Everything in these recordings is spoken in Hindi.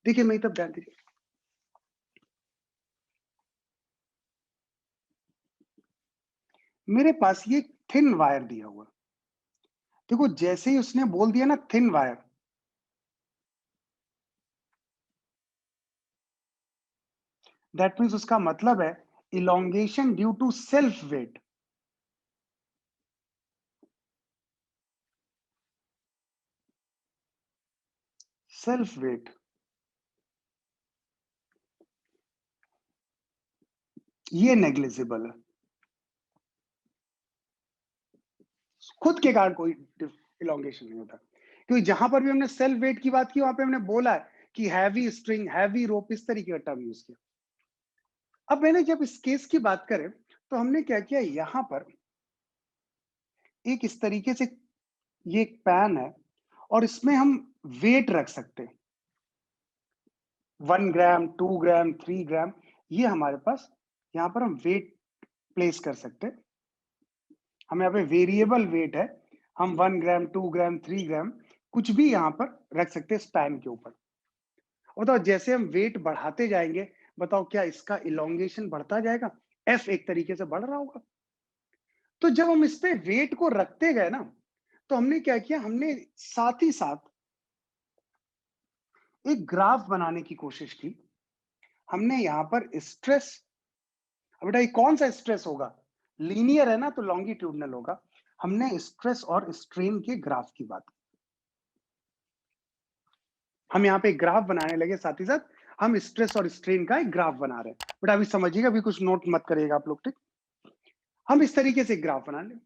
देखिए मैं तब ध्यान दीजिए, मेरे पास ये थिन वायर दिया हुआ, देखो जैसे ही उसने बोल दिया ना थिन वायर, दैट मीन्स उसका मतलब है elongation due to self weight. Self weight ये नेग्लिजिबल है, खुद के कारण कोई इलोंगेशन नहीं होता, क्योंकि जहां पर भी हमने सेल्फ वेट की बात की वहां पे हमने बोला है कि हैवी स्ट्रिंग, हैवी रोप, इस तरीके का टर्म यूज किया। अब मैंने जब इस केस की बात करें तो हमने क्या किया, यहां पर एक इस तरीके से ये एक पैन है और इसमें हम वेट रख सकते हैं, 1 ग्राम, 2 ग्राम, 3 ग्राम, ये हमारे पास यहाँ पर हम वेट प्लेस कर सकते हैं। हम यहाँ पे वेरिएबल वेट है, हम 1 ग्राम, 2 ग्राम, 3 ग्राम कुछ भी यहाँ पर रख सकते हैं स्पैन के ऊपर। बताओ जैसे हम वेट बढ़ाते जाएंगे, बताओ क्या इसका इलोंगेशन बढ़ता जाएगा, एफ एक तरीके से बढ़ रहा होगा। तो जब हम इस पे वेट को रखते गए ना, तो हमने क्या किया, हमने साथ ही साथ एक ग्राफ बनाने की कोशिश की। हमने यहां पर स्ट्रेस, अब बेटा ये कौन सा स्ट्रेस होगा, लीनियर है ना तो लॉन्गिट्यूडनल होगा। हमने स्ट्रेस और स्ट्रेन के ग्राफ की बात की। हम यहाँ पे एक ग्राफ बनाने लगे, साथ ही साथ हम स्ट्रेस और स्ट्रेन का एक ग्राफ बना रहे हैं। बट अभी समझिएगा, अभी कुछ नोट मत करिएगा आप लोग, ठीक। हम इस तरीके से एक ग्राफ बना लें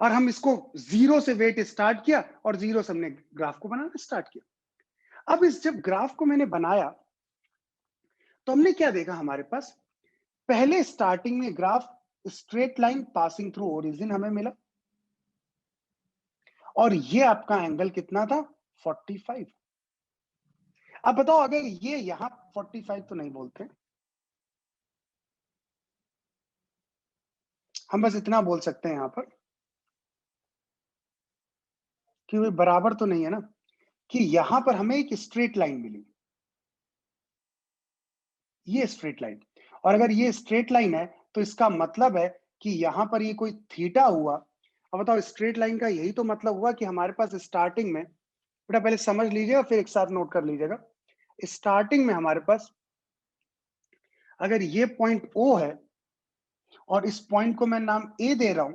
और हम इसको जीरो से वेट स्टार्ट किया और जीरो से हमने ग्राफ को बनाना स्टार्ट किया। अब इस जब ग्राफ को मैंने बनाया तो हमने क्या देखा, हमारे पास पहले स्टार्टिंग में graph straight line passing through origin हमें मिला और ये आपका एंगल कितना था, 45। अब बताओ अगर ये यहां 45 तो नहीं बोलते, हम बस इतना बोल सकते हैं यहां पर कि वे बराबर तो नहीं है ना, कि यहां पर हमें एक स्ट्रेट लाइन मिली, ये स्ट्रेट लाइन, और अगर ये स्ट्रेट लाइन है तो इसका मतलब है कि यहां पर ये कोई थीटा हुआ। अब बताओ स्ट्रेट लाइन का यही तो मतलब हुआ कि हमारे पास स्टार्टिंग में, बेटा पहले समझ लीजिएगा फिर एक साथ नोट कर लीजिएगा। स्टार्टिंग में हमारे पास अगर ये पॉइंट ओ है और इस पॉइंट को मैं नाम ए दे रहा हूं,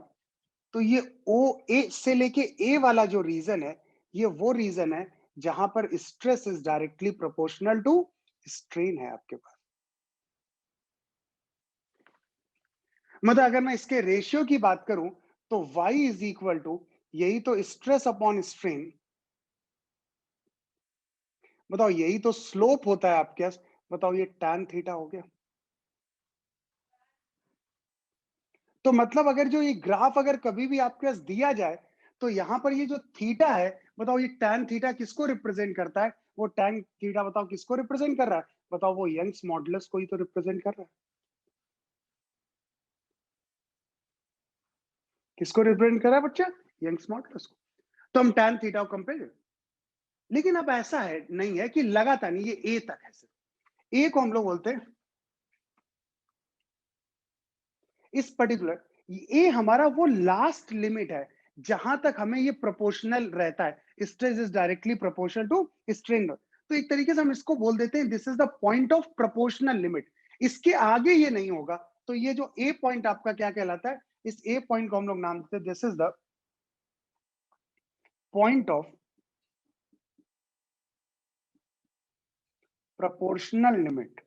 तो ये ओ ए से लेके ए वाला जो रीजन है, ये वो रीजन है जहां पर stress is directly proportional to strain है आपके पास। मतलब अगर मैं इसके रेशियो की बात करूं तो y इज इक्वल टू, यही तो स्ट्रेस अपॉन स्ट्रेन, बताओ यही तो स्लोप होता है आपके पास, बताओ ये tan थीटा हो गया। तो मतलब अगर जो ये ग्राफ अगर कभी भी आपके पास दिया जाए तो यहां पर ये जो थीटा है, बताओ ये tan थीटा किसको रिप्रेजेंट करता है, वो tan थीटा बताओ किसको रिप्रेजेंट कर रहा है, बताओ वो यंग्स मॉडुलस को ही तो रिप्रेजेंट कर रहा है। किसको रिप्रेजेंट कर रहा है बच्चा, यंग्स मॉडुलस को। तो हम tan थीटा को कंपेयर, लेकिन अब ऐसा है नहीं है कि लगातार नहीं, ये ए तक है, सिर्फ ए को हम लोग बोलते हैं इस पर्टिकुलर, ये हमारा वो लास्ट लिमिट है जहां तक हमें ये प्रोपोर्शनल रहता है, stress is directly proportional to strain. तो एक तरीके से हम इसको बोल देते हैं this is the point of proportional limit, इसके आगे ये नहीं होगा। तो ये जो ए पॉइंट आपका क्या कहलाता है, इस ए पॉइंट को हम लोग नाम देते हैं this is the point of proportional limit,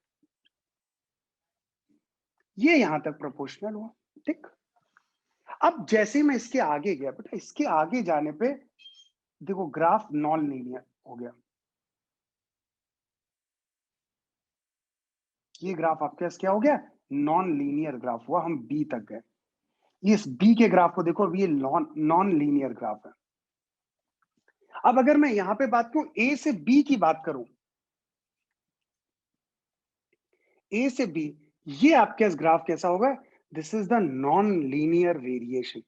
ये यहां तक प्रोपोर्शनल हुआ, ठीक। अब जैसे ही मैं इसके आगे गया, बेटा इसके आगे जाने पे देखो ग्राफ नॉन लीनियर हो गया, ये ग्राफ आपके पास क्या हो गया, नॉन लीनियर ग्राफ हुआ, हम बी तक गए। इस बी के ग्राफ को देखो, ये नॉन नॉन लीनियर ग्राफ है। अब अगर मैं यहां पे बात करूं, ए से बी की बात करूं, ए से बी, ये आपके पास ग्राफ कैसा होगा, this is the non linear variation.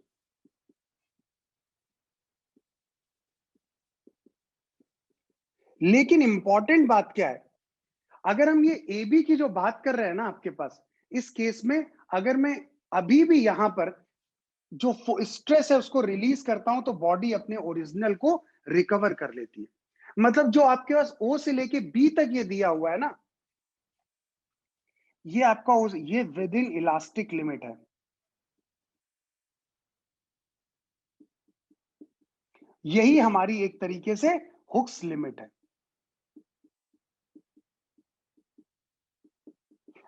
लेकिन इंपॉर्टेंट बात क्या है, अगर हम ये ए बी की जो बात कर रहे हैं ना आपके पास, इस केस में अगर मैं अभी भी यहां पर जो स्ट्रेस है उसको रिलीज करता हूं तो बॉडी अपने ओरिजिनल को रिकवर कर लेती है। मतलब जो आपके पास ओ से लेके बी तक ये दिया हुआ है ना, ये आपका ये विद इन इलास्टिक लिमिट है। यही हमारी एक तरीके से हुक्स लिमिट है।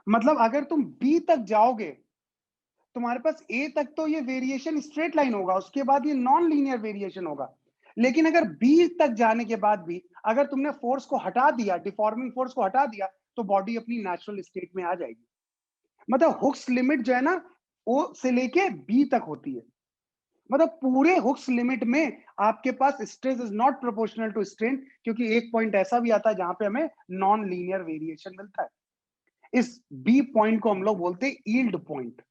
मतलब अगर तुम बी तक जाओगे, तुम्हारे पास ए तक तो ये वेरिएशन स्ट्रेट लाइन होगा, उसके बाद ये नॉन लीनियर वेरिएशन होगा। लेकिन अगर बी तक जाने के बाद भी अगर तुमने फोर्स को हटा दिया, डिफॉर्मिंग फोर्स को हटा दिया, तो बॉडी अपनी नेचुरल स्टेट में आ जाएगी। मतलब हुक्स लिमिट जो है ना, ओ से लेके बी तक होती है। मतलब पूरे हुक्स लिमिट में आपके पास stress is not proportional to strain, क्योंकि एक पॉइंट ऐसा भी आता है जहां पे हमें नॉन लीनियर वेरिएशन मिलता है। इस बी पॉइंट को हम लोग बोलते हैं यील्ड पॉइंट।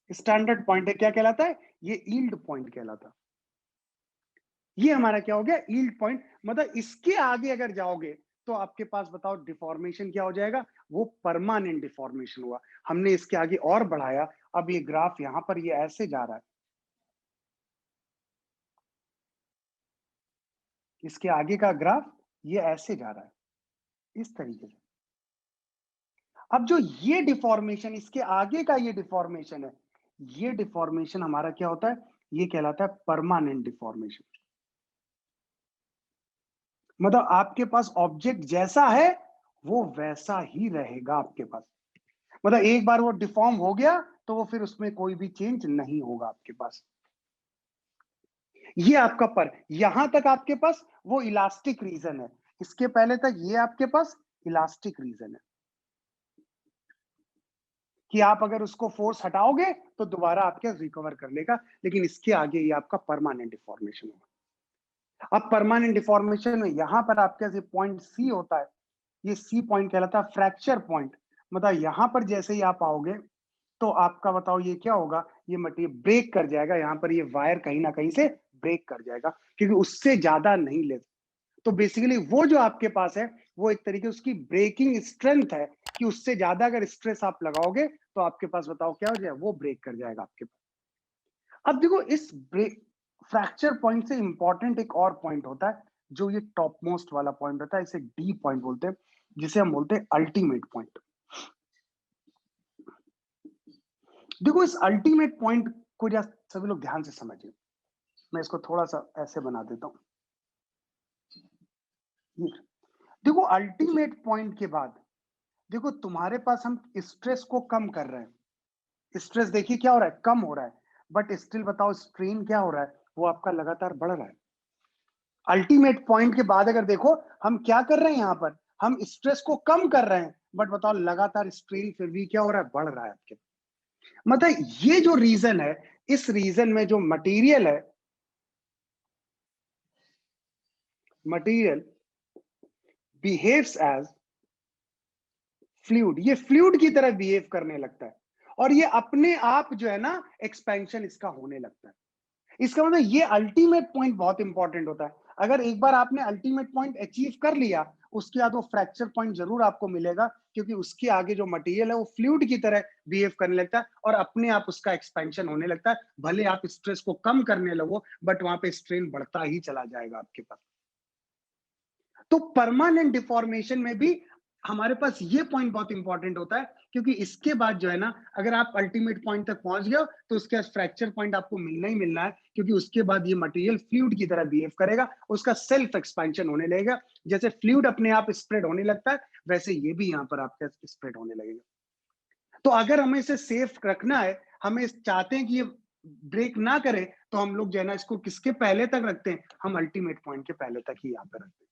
स्टैंडर्ड पॉइंट है, क्या कहलाता है? ये यील्ड पॉइंट कहलाता है। ये हमारा क्या हो गया? Yield point. मतलब इसके आगे अगर जाओगे तो आपके पास बताओ डिफॉर्मेशन क्या हो जाएगा? वो परमानेंट डिफॉर्मेशन हुआ। हमने इसके आगे और बढ़ाया, अब ये ग्राफ यहां पर ये ऐसे जा रहा है, इसके आगे का ग्राफ ये ऐसे जा रहा है, इस तरीके से। अब जो ये डिफॉर्मेशन, इसके आगे का ये डिफॉर्मेशन है, ये डिफॉर्मेशन हमारा क्या होता है? ये कहलाता है परमानेंट डिफॉर्मेशन। मतलब आपके पास ऑब्जेक्ट जैसा है वो वैसा ही रहेगा आपके पास। मतलब एक बार वो डिफॉर्म हो गया तो वो फिर उसमें कोई भी चेंज नहीं होगा आपके पास। ये आपका पर यहां तक आपके पास वो इलास्टिक रीजन है, इसके पहले तक ये आपके पास इलास्टिक रीजन है कि आप अगर उसको फोर्स हटाओगे तो दोबारा आपके रिकवर कर लेगा। लेकिन इसके आगे ये आपका परमानेंट डिफॉर्मेशन होगा। अब परमानेंट डिफॉर्मेशन में यहां पर आपके पॉइंट सी होता है, ये सी पॉइंट कहलाता है फ्रैक्चर पॉइंट। मतलब यहां पर जैसे ही आप आओगे तो आपका बताओ ये क्या होगा? ये मटेरियल ब्रेक कर जाएगा, यहाँ पर ये वायर कहीं ना कहीं से ब्रेक कर जाएगा, क्योंकि उससे ज्यादा नहीं ले। तो बेसिकली वो जो आपके पास है वो एक तरीके उसकी ब्रेकिंग स्ट्रेंथ है, कि उससे ज्यादा अगर स्ट्रेस आप लगाओगे तो आपके पास बताओ क्या हो जाए? वो ब्रेक कर जाएगा आपके पास। अब देखो इस ब्रेक फ्रैक्चर पॉइंट से इंपॉर्टेंट एक और पॉइंट होता है, जो ये टॉप मोस्ट वाला पॉइंट होता है, इसे डी पॉइंट बोलते हैं, जिसे हम बोलते हैं अल्टीमेट पॉइंट। देखो इस अल्टीमेट पॉइंट को जरा सभी लोग ध्यान से समझिए। मैं इसको थोड़ा सा ऐसे बना देता हूं। देखो अल्टीमेट पॉइंट के बाद देखो तुम्हारे पास हम स्ट्रेस को कम कर रहे हैं। स्ट्रेस देखिए क्या हो रहा है? कम हो रहा है। बट स्टिल बताओ स्ट्रेन क्या हो रहा है? वो आपका लगातार बढ़ रहा है। अल्टीमेट पॉइंट के बाद अगर देखो हम क्या कर रहे हैं, यहां पर हम स्ट्रेस को कम कर रहे हैं, बट बताओ लगातार स्ट्रेन फिर भी क्या हो रहा है? बढ़ रहा है आपके। मतलब ये जो रीजन है, इस रीजन में जो मटेरियल बिहेव्स एज फ्लूइड, ये फ्लूइड की तरह बिहेव करने लगता है, और ये अपने आप जो है ना एक्सपेंशन इसका होने लगता है। इसका मतलब ये अल्टीमेट पॉइंट बहुत इंपॉर्टेंट होता है। अगर एक बार आपने अल्टीमेट पॉइंट अचीव कर लिया, उसके बाद वो फ्रैक्चर पॉइंट जरूर आपको मिलेगा, क्योंकि उसके आगे जो मटेरियल है वो फ्लूइड की तरह बिहेव करने लगता है और अपने आप उसका एक्सपेंशन होने लगता है। भले आप स्ट्रेस को कम करने लगो, बट वहां पे स्ट्रेन बढ़ता ही चला जाएगा आपके पास। तो परमानेंट डिफॉर्मेशन में भी हमारे पास ये पॉइंट बहुत इंपॉर्टेंट होता है, क्योंकि इसके बाद जो है ना, अगर आप अल्टीमेट पॉइंट तक पहुंच गए तो उसके बाद फ्रैक्चर पॉइंट आपको मिलना ही मिलना है, क्योंकि उसके बाद ये मटेरियल फ्लूइड की तरह बिहेव करेगा, उसका सेल्फ एक्सपेंशन होने लगेगा। जैसे फ्लूइड अपने आप स्प्रेड होने लगता है, वैसे ये भी यहाँ पर आपका स्प्रेड होने लगेगा। तो अगर हमें इसे सेफ रखना है, हमें चाहते हैं कि ये ब्रेक ना करे, तो हम लोग जो है ना इसको किसके पहले तक रखते हैं? हम अल्टीमेट पॉइंट के पहले तक ही यहाँ पे रखते हैं।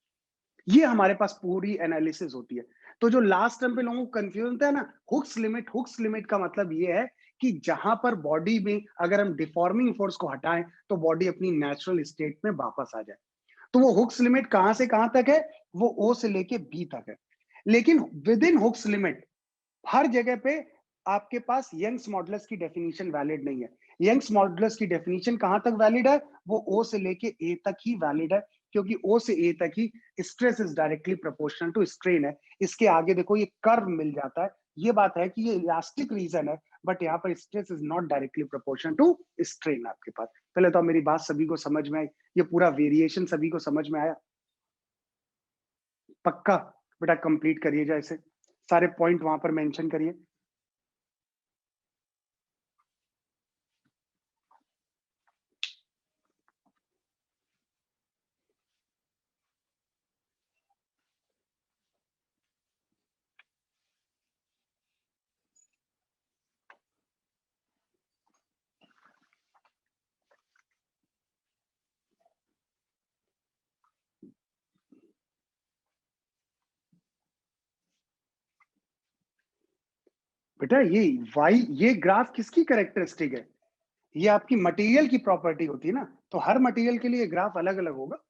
ये हमारे पास पूरी एनालिसिस होती है। तो जो लास्ट टर्म पे लोगों को कंफ्यूजन होता है ना, हुक्स लिमिट का मतलब ये है कि जहां पर बॉडी में अगर हम डिफॉर्मिंग फोर्स को हटाएं तो बॉडी अपनी नेचुरल स्टेट में वापस आ जाए। तो वो हुक्स लिमिट कहां से कहां तक है? वो ओ से लेके बी तक है। लेकिन विद इन हुक्स लिमिट हर जगह पे आपके पास यंग्स मॉडुलस की डेफिनेशन वैलिड नहीं है। यंग्स मॉडुलस की डेफिनेशन कहां तक वैलिड है? वो ओ से लेके ए तक ही वैलिड है। क्योंकि ओ से ए तक ही stress is directly proportional to strain है। इसके आगे देखो ये कर्व मिल जाता है, ये बात है कि ये इलास्टिक रीजन है, बट यहाँ पर stress is not directly proportional to strain आपके पास। पहले तो मेरी बात सभी को समझ में आई, ये पूरा वेरिएशन सभी को समझ में आया? पक्का? बेटा कंप्लीट करिए, जैसे सारे पॉइंट वहां पर मेंशन करिए। बेटा ये वाई, ये ग्राफ किसकी कैरेक्टरिस्टिक है? ये आपकी मटेरियल की प्रॉपर्टी होती है ना, तो हर मटेरियल के लिए ग्राफ अलग अलग होगा।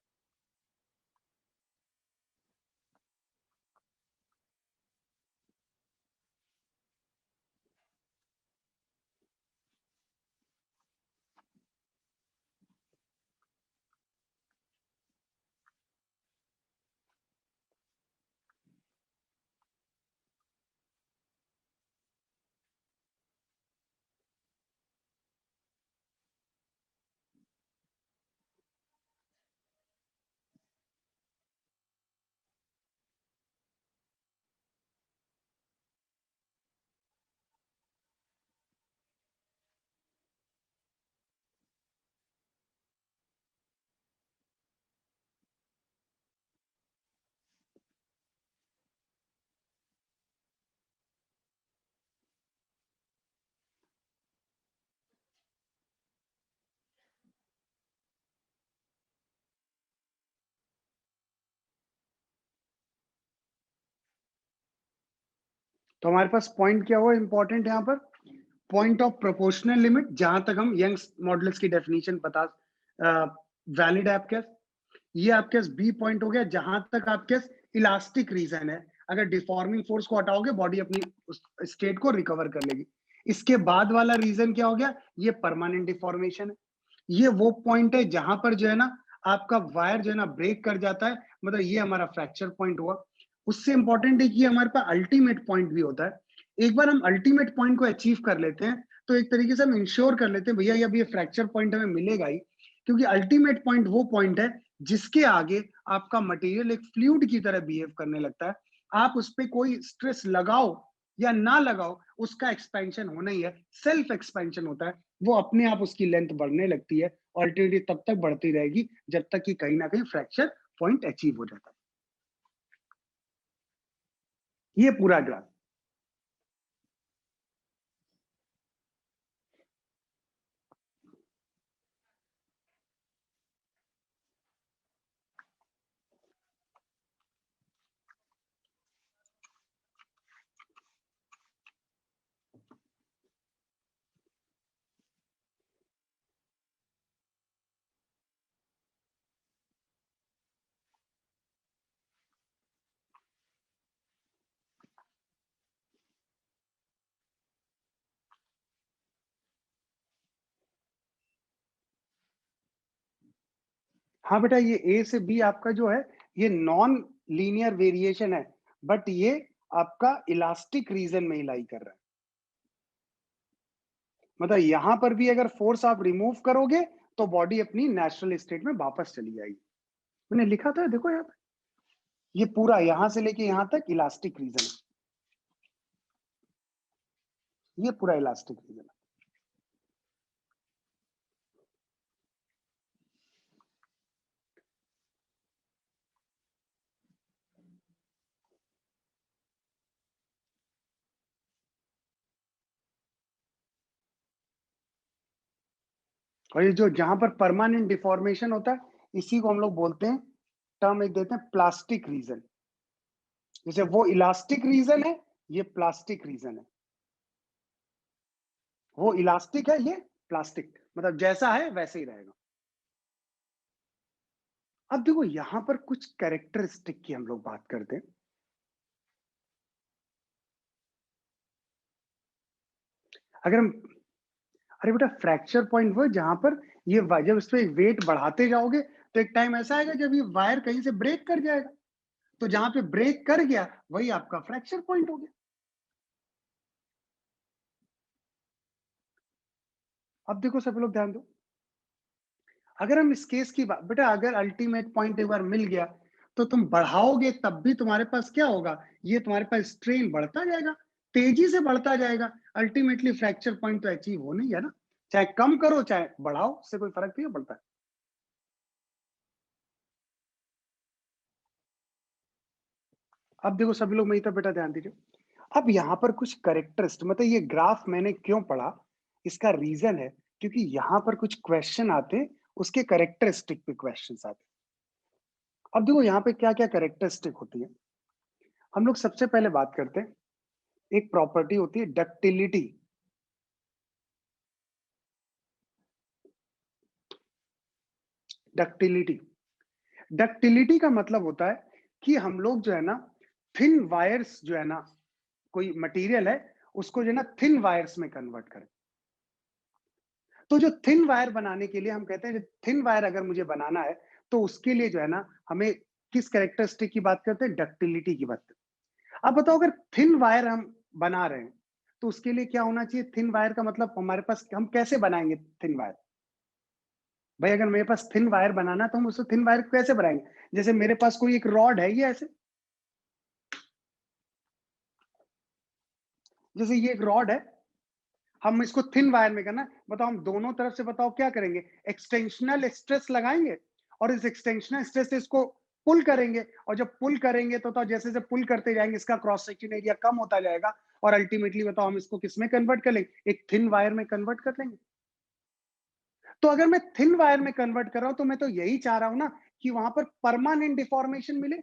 तो हमारे पास पॉइंट क्या हुआ इंपॉर्टेंट यहाँ पर? पॉइंट ऑफ प्रोपोर्शनल लिमिट, जहां तक हम यंग्स मॉडल्स की डेफिनेशन बता वैलिड है आपके पास। ये आपके पास बी पॉइंट हो गया, जहां तक आपके पास इलास्टिक रीजन है, अगर डिफॉर्मिंग फोर्स को हटाओगे बॉडी अपनी स्टेट को रिकवर कर लेगी। इसके बाद वाला रीजन क्या हो गया? ये परमानेंट डिफॉर्मेशन है। ये वो पॉइंट है जहां पर जो है ना आपका वायर जो है ना ब्रेक कर जाता है, मतलब ये हमारा फ्रैक्चर पॉइंट हुआ। उससे इंपॉर्टेंट है कि हमारे पास अल्टीमेट पॉइंट भी होता है। एक बार हम अल्टीमेट पॉइंट को अचीव कर लेते हैं तो एक तरीके से हम इंश्योर कर लेते हैं भैया अब ये फ्रैक्चर पॉइंट हमें मिलेगा ही, क्योंकि अल्टीमेट पॉइंट वो पॉइंट है जिसके आगे आपका मटेरियल एक फ्लूइड की तरह बिहेव करने लगता है। आप उस पर कोई स्ट्रेस लगाओ या ना लगाओ, उसका एक्सपेंशन होना ही है, सेल्फ एक्सपेंशन होता है। वो अपने आप उसकी लेंथ बढ़ने लगती है, अल्टीमेटली तब तक बढ़ती रहेगी जब तक कि कहीं ना कहीं फ्रैक्चर पॉइंट अचीव हो जाता है। ये पूरा ग्राफ। हाँ बेटा, ये ए से बी आपका जो है ये नॉन लीनियर वेरिएशन है, बट ये आपका इलास्टिक रीजन में ही लाई कर रहा है। मतलब यहां पर भी अगर फोर्स आप रिमूव करोगे तो बॉडी अपनी नेचुरल स्टेट में वापस चली जाएगी। मैंने लिखा था देखो यहाँ पे, ये पूरा यहां से लेके यहां तक इलास्टिक रीजन है, ये पूरा इलास्टिक रीजन है। और ये जो जहां पर परमानेंट डिफॉर्मेशन होता है, इसी को हम लोग बोलते हैं, टर्म एक देते हैं प्लास्टिक रीजन। जैसे वो इलास्टिक रीजन है, ये प्लास्टिक रीजन है। वो इलास्टिक है, ये प्लास्टिक, मतलब जैसा है वैसे ही रहेगा। अब देखो यहां पर कुछ कैरेक्टरिस्टिक की हम लोग बात करते हैं। अगर हम, अरे बेटा फ्रैक्चर पॉइंट वो जहां पर ये जब इस पे वेट बढ़ाते जाओगे तो एक टाइम ऐसा आएगा जब ये वायर कहीं से ब्रेक कर जाएगा, तो जहां पे ब्रेक कर गया वही आपका फ्रैक्चर पॉइंट हो गया। अब देखो सभी लोग ध्यान दो, अगर हम इस केस की बात, बेटा अगर अल्टीमेट पॉइंट एक बार मिल गया तो तुम बढ़ाओगे तब भी तुम्हारे पास क्या होगा, ये तुम्हारे पास स्ट्रेन बढ़ता जाएगा, तेजी से बढ़ता जाएगा, अल्टीमेटली फ्रैक्चर पॉइंट तो अचीव हो नहीं है ना, चाहे कम करो चाहे बढ़ाओ, उससे कोई फर्क नहीं पड़ता है। अब देखो सभी लोग मेरी तरफ बेटा ध्यान दीजिए, अब यहाँ पर कुछ करेक्टरिस्ट, मतलब ये ग्राफ मैंने क्यों पढ़ा, इसका रीजन है क्योंकि यहाँ पर कुछ क्वेश्चन आते, उसके करेक्टरिस्टिक पे क्वेश्चन आते। अब देखो यहाँ पे क्या क्या करेक्टरिस्टिक होती है, हम लोग सबसे पहले बात करते हैं, एक प्रॉपर्टी होती है डक्टिलिटी। डक्टिलिटी डक्टिलिटी का मतलब होता है कि हम लोग जो है ना, थिन वायर्स जो है ना, कोई मटेरियल है उसको जो है ना थिन वायर्स में कन्वर्ट करें। तो जो थिन वायर बनाने के लिए हम कहते हैं, थिन वायर अगर मुझे बनाना है तो उसके लिए जो है ना हमें किस कैरेक्टरिस्टिक की बात करते हैं, डक्टिलिटी की बात करते हैं। अब बताओ अगर थिन वायर हम बना रहे हैं तो उसके लिए क्या होना चाहिए, थिन वायर का मतलब हमारे पास, हम कैसे बनाएंगे थिन वायर, भाई अगर मेरे पास थिन वायर बनाना तो हम उसको थिन वायर कैसे बनाएंगे, जैसे मेरे पास कोई एक रॉड है, ये ऐसे, जैसे ये एक रॉड है, हम इसको थिन वायर में करना, बताओ हम दोनों तरफ से बताओ क्या करेंगे, एक्सटेंशनल स्ट्रेस लगाएंगे और इस एक्सटेंशनल स्ट्रेस से इसको पुल करेंगे, और जब पुल करेंगे तो जैसे जैसे पुल करते जाएंगे इसका क्रॉस सेक्शन एरिया कम होता जाएगा, और अल्टीमेटली बताओ हम इसको किस में कन्वर्ट कर लेंगे, एक थिन वायर में कन्वर्ट कर लेंगे। तो अगर मैं थिन वायर में कन्वर्ट कर रहा हूं तो मैं तो यही चाह रहा हूं ना कि वहां पर परमानेंट डिफॉर्मेशन मिले,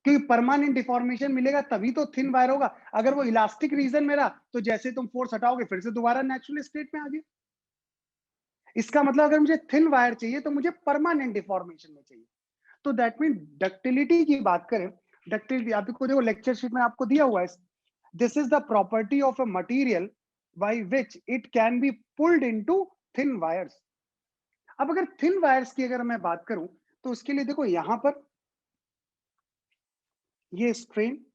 क्योंकि परमानेंट डिफॉर्मेशन मिलेगा तभी तो थिन वायर होगा। अगर वो इलास्टिक रीजन मेरा, तो जैसे तुम फोर्स हटाओगे फिर से दोबारा नेचुरल स्टेट में आ गया। इसका मतलब अगर मुझे थिन वायर चाहिए तो मुझे परमानेंट डिफॉर्मेशन में चाहिए। तो दैट मीन डक्टिलिटी की बात करें, डक्टिलिटी आपको देखो लेक्चर शीट में आपको दिया हुआ है, this is the property of a material by which it can be pulled into thin wires. अब अगर थिन वायर्स की अगर मैं बात करूं तो उसके लिए देखो यहां पर ये स्ट्रेन,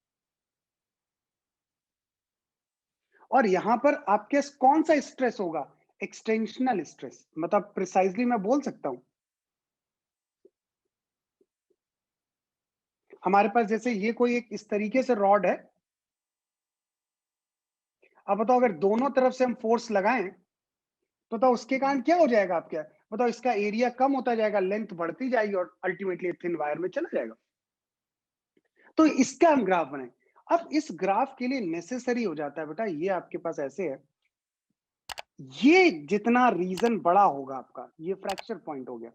और यहां पर आपके कौन सा स्ट्रेस होगा, एक्सटेंशनल स्ट्रेस, मतलब प्रिसाइजली मैं बोल सकता हूं, हमारे पास जैसे ये कोई एक इस तरीके से रॉड है, अब बताओ अगर दोनों तरफ से हम फोर्स लगाएं तो बताओ उसके कारण क्या हो जाएगा, आप क्या बताओ, इसका एरिया कम होता जाएगा, लेंथ बढ़ती जाएगी और अल्टीमेटली थिन वायर में चला जाएगा। तो इसका हम ग्राफ बनाए। अब इस ग्राफ के लिए नेसेसरी हो जाता है बेटा, ये आपके पास ऐसे है, ये जितना रीजन बड़ा होगा आपका, ये फ्रैक्चर पॉइंट हो गया,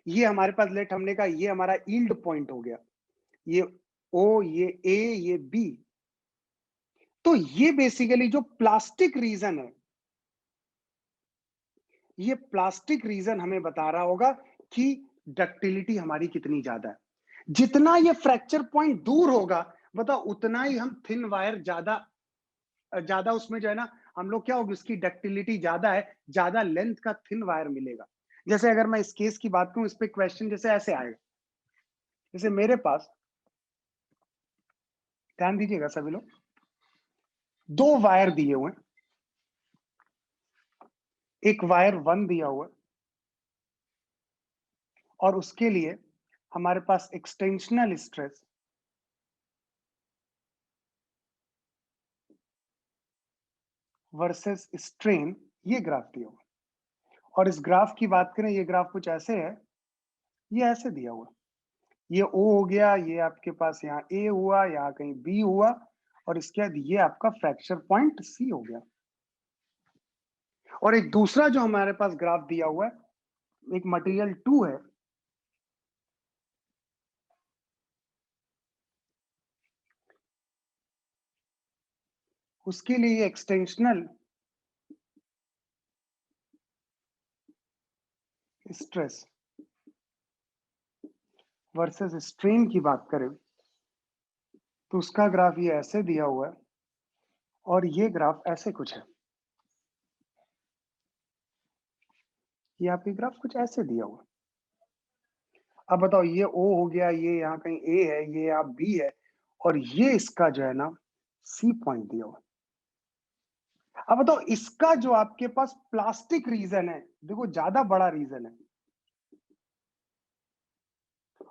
ये हमारे पास लेट हमने कहा ये हमारा यील्ड पॉइंट हो गया, ये ओ, ये ए, ये बी। तो ये बेसिकली जो प्लास्टिक रीजन है, ये प्लास्टिक रीजन हमें बता रहा होगा कि डक्टिलिटी हमारी कितनी ज्यादा है। जितना ये फ्रैक्चर पॉइंट दूर होगा, बताओ उतना ही हम थिन वायर ज्यादा ज्यादा उसमें जो है ना, हम लोग क्या होगी, उसकी डक्टिलिटी ज्यादा है, ज्यादा लेंथ का थिन वायर मिलेगा। जैसे अगर मैं इस केस की बात करूं, इस पे क्वेश्चन जैसे ऐसे आएगा, जैसे मेरे पास, ध्यान दीजिएगा सभी लोग, दो वायर दिए हुए हैं, एक वायर 1 दिया हुआ है और उसके लिए हमारे पास एक्सटेंशनल स्ट्रेस वर्सेस स्ट्रेन, ये ग्राफ दिया हुआ है। और इस ग्राफ की बात करें, ये ग्राफ कुछ ऐसे है, ये ऐसे दिया हुआ है, ये ओ हो गया, ये आपके पास यहाँ ए हुआ, यहाँ कहीं बी हुआ, और इसके बाद ये आपका फ्रैक्चर पॉइंट सी हो गया। और एक दूसरा जो हमारे पास ग्राफ दिया हुआ है, एक मटेरियल 2 है, उसके लिए एक्सटेंशनल स्ट्रेस वर्सेस स्ट्रेन की बात करें तो उसका ग्राफ ये ऐसे दिया हुआ है, और ये ग्राफ ऐसे कुछ है, ये आपकी ग्राफ कुछ ऐसे दिया हुआ। अब बताओ ये O हो गया, ये यहाँ कहीं A है, ये यहाँ B है और ये इसका जो है ना C पॉइंट दिया हुआ। अब बताओ इसका जो आपके पास प्लास्टिक रीजन है, देखो ज्यादा बड़ा रीजन है,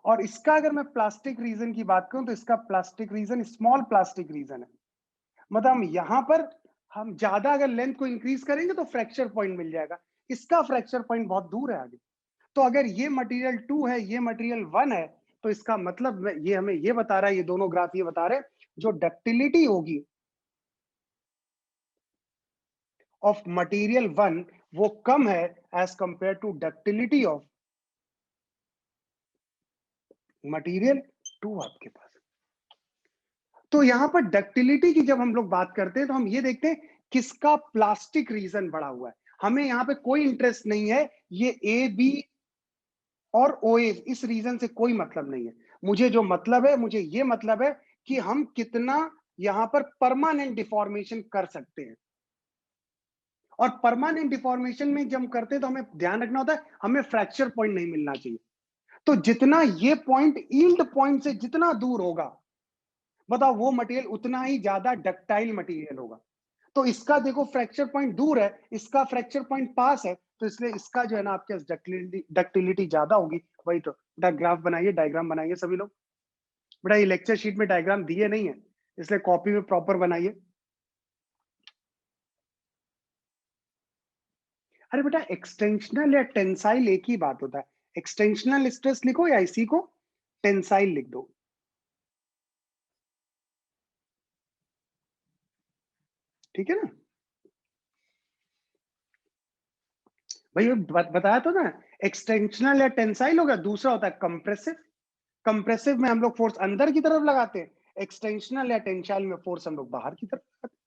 और इसका अगर मैं प्लास्टिक रीजन की बात करूं तो इसका plastic region small plastic region है। मतलब हम यहां पर हम ज्यादा अगर लेंथ को इंक्रीज करेंगे तो फ्रैक्चर पॉइंट मिल जाएगा, इसका फ्रैक्चर पॉइंट बहुत दूर है आगे। तो अगर ये मटेरियल 2 है, ये मटेरियल 1 है, तो इसका मतलब ये हमें ये बता रहा है, ये दोनों ग्राफ ये बता रहे हैं जो डक्टिलिटी होगी ऑफ मटेरियल 1 वो कम है as compare to ductility of material 2 आपके पास। तो यहां पर डक्टिलिटी की जब हम लोग बात करते हैं तो हम ये देखते हैं किसका प्लास्टिक रीजन बढ़ा हुआ है। हमें यहाँ पे कोई इंटरेस्ट नहीं है ये ए बी और ओए, इस रीजन से कोई मतलब नहीं है। मुझे जो मतलब है, मुझे ये मतलब है कि हम कितना यहाँ पर परमानेंट डिफॉर्मेशन कर सकते हैं। और परमानेंट डिफॉर्मेशन में जब हम करते हैं तो हमें ध्यान रखना होता है हमें फ्रैक्चर पॉइंट नहीं मिलना चाहिए। तो जितना ये पॉइंट यील्ड पॉइंट से जितना दूर होगा, बताओ वो मटेरियल उतना ही ज्यादा डक्टाइल मटेरियल होगा। तो इसका देखो फ्रैक्चर पॉइंट दूर है, इसका फ्रैक्चर पॉइंट पास है, तो इसलिए इसका जो है ना आपके डक्टिलिटी ज्यादा होगी। वही तो ग्राफ बनाइए, डायग्राम बनाइए सभी लोग। बेटा ये लेक्चर शीट में डायग्राम दिए नहीं है, इसलिए कॉपी में प्रॉपर बनाइए। अरे बेटा एक्सटेंशनल या टेंसाइल एक ही बात होता है। एक्सटेंशनल स्ट्रेस लिखो या इसी को टेंसाइल लिख दो, ठीक है ना। भाई बताया तो ना, एक्सटेंशनल या टेंसाइल होगा, दूसरा होता है कंप्रेसिव। कंप्रेसिव में हम लोग फोर्स अंदर की तरफ लगाते हैं, एक्सटेंशनल या टेंसाइल में फोर्स हम लोग बाहर की तरफ लगाते हैं।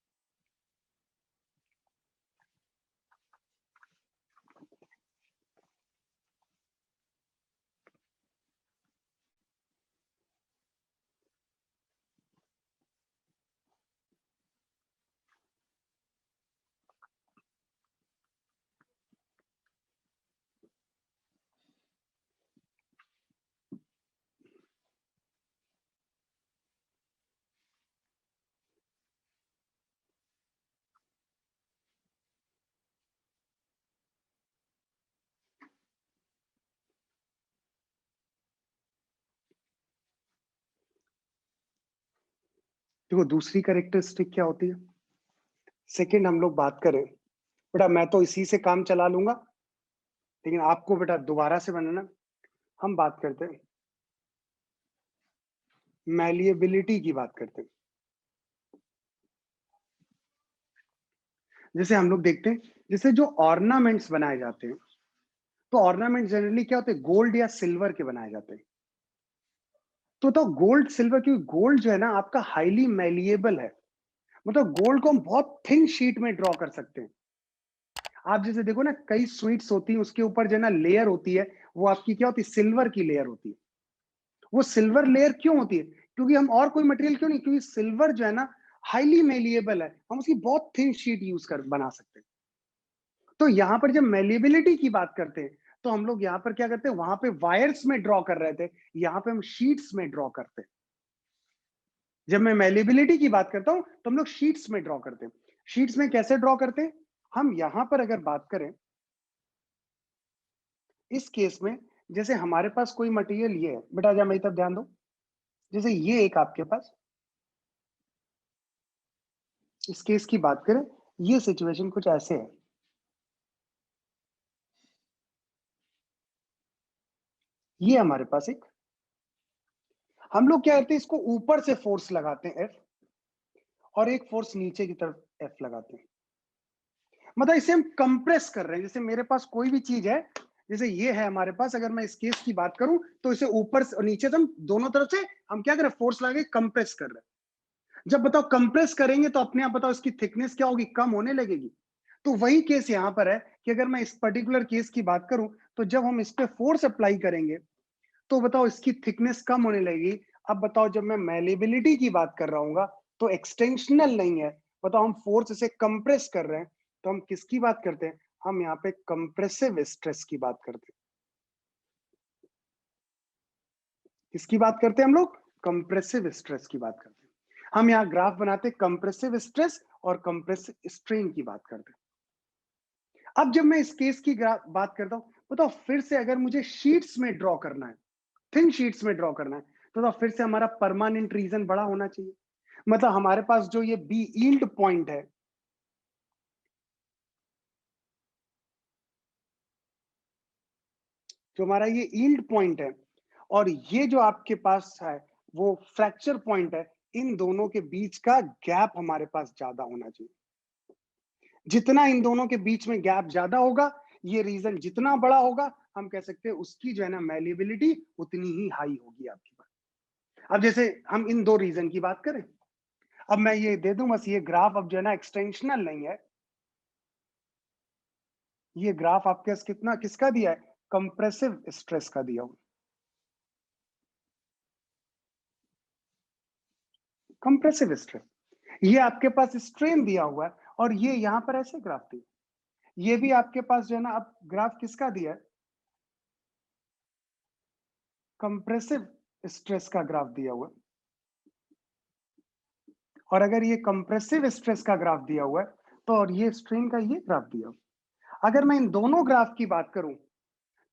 देखो दूसरी कैरेक्टरिस्टिक क्या होती है, सेकंड हम लोग बात करें, बेटा मैं तो इसी से काम चला लूंगा, लेकिन आपको बेटा दोबारा से बनाना। हम बात करते हैं मैलिएबिलिटी की बात करते हैं। जैसे हम लोग देखते हैं, जैसे जो ऑर्नामेंट्स बनाए जाते हैं, तो ऑर्नामेंट जनरली क्या होते हैं, गोल्ड या सिल्वर के बनाए जाते हैं। तो गोल्ड सिल्वर, क्योंकि गोल्ड जो है ना आपका हाईली मैलिएबल है, मतलब गोल्ड को हम बहुत थिन शीट में ड्रॉ कर सकते हैं। आप जैसे देखो ना कई स्वीट्स होती है, उसके ऊपर जो है ना लेयर होती है, वो आपकी क्या होती है, सिल्वर की लेयर होती है। वो सिल्वर लेयर क्यों होती है, क्योंकि हम और कोई मटेरियल क्यों नहीं, क्योंकि सिल्वर जो है ना हाईली मेलिएबल है, हम उसकी बहुत थिन शीट यूज कर बना सकते हैं। तो यहाँ पर जब मेलिएबिलिटी की बात करते हैं तो हम लोग यहाँ पर क्या करते हैं, वहां पे वायर्स में ड्रॉ कर रहे थे, यहाँ पे हम शीट्स में ड्रॉ करते हैं। जब मैं मेलिएबिलिटी की बात करता हूं तो हम लोग शीट्स में ड्रॉ करते हैं। शीट्स में कैसे ड्रॉ करते हैं, हम यहां पर अगर बात करें इस केस में, जैसे हमारे पास कोई मटेरियल ये है, बेटा जरा मेरी तरफ ध्यान दो, जैसे ये एक आपके पास, इस केस की बात करें, ये सिचुएशन कुछ ऐसे है, ये हमारे पास एक, हम लोग क्या करते हैं, इसको ऊपर से फोर्स लगाते हैं एफ, और एक फोर्स नीचे की तरफ एफ लगाते हैं। मतलब इसे हम कंप्रेस कर रहे हैं। जैसे मेरे पास कोई भी चीज है, जैसे ये है हमारे पास, अगर मैं इस केस की बात करूं तो इसे ऊपर से और नीचे से हम दोनों तरफ से हम क्या कर रहे हैं, फोर्स लगा के कंप्रेस कर रहे हैं। जब बताओ कंप्रेस करेंगे तो अपने आप बताओ इसकी थिकनेस क्या होगी, कम होने लगेगी। तो वही केस यहां पर है कि अगर मैं इस पर्टिकुलर केस की बात करूं तो जब हम इस पे फोर्स अप्लाई करेंगे तो बताओ इसकी थिकनेस कम होने लगेगी। अब बताओ जब मैं मैलिएबिलिटी की बात कर रहा हूँ तो एक्सटेंशनल नहीं है, बताओ हम फोर्स इसे कंप्रेस कर रहे हैं, तो हम किसकी बात करते हैं, हम यहाँ पे कंप्रेसिव स्ट्रेस की बात करते हैं। किसकी बात करते हैं हम लोग? कंप्रेसिव स्ट्रेस की बात करते हैं। हम यहाँ ग्राफ बनाते हैं कंप्रेसिव स्ट्रेस और कंप्रेसिव स्ट्रेन की बात करते हैं। अब जब मैं इस केस की बात करता हूँ, बताओ फिर से अगर मुझे शीट्स में ड्रॉ करना है, थिन शीट्स में ड्रॉ करना है, तो बताओ फिर से हमारा परमानेंट रीजन बड़ा होना चाहिए। मतलब हमारे पास जो ये बी यील्ड पॉइंट है, जो हमारा ये यील्ड पॉइंट है और ये जो आपके पास है वो फ्रैक्चर पॉइंट है, इन दोनों के बीच का गैप हमारे पास ज्यादा होना चाहिए। जितना इन दोनों के बीच में गैप ज्यादा होगा, ये रीजन जितना बड़ा होगा, हम कह सकते हैं उसकी जो है ना मैलिबिलिटी उतनी ही हाई होगी आपके पास। अब जैसे हम इन दो रीजन की बात करें, अब मैं ये दे दूं बस, ये ग्राफ अब जो है ना एक्सटेंशनल नहीं है, ये ग्राफ आपके पास कितना किसका दिया है? कंप्रेसिव स्ट्रेस का दिया हुआ, कंप्रेसिव स्ट्रेस। ये आपके पास स्ट्रेन दिया हुआ है और ये यहां पर ऐसे ग्राफ दिया, ये भी आपके पास जो है ना अब ग्राफ किसका दिया है? कंप्रेसिव स्ट्रेस का ग्राफ दिया हुआ है। और अगर ये कंप्रेसिव स्ट्रेस का ग्राफ दिया हुआ है, तो और ये स्ट्रेन का ये ग्राफ दिया हुआ है। अगर मैं इन दोनों ग्राफ की बात करूं,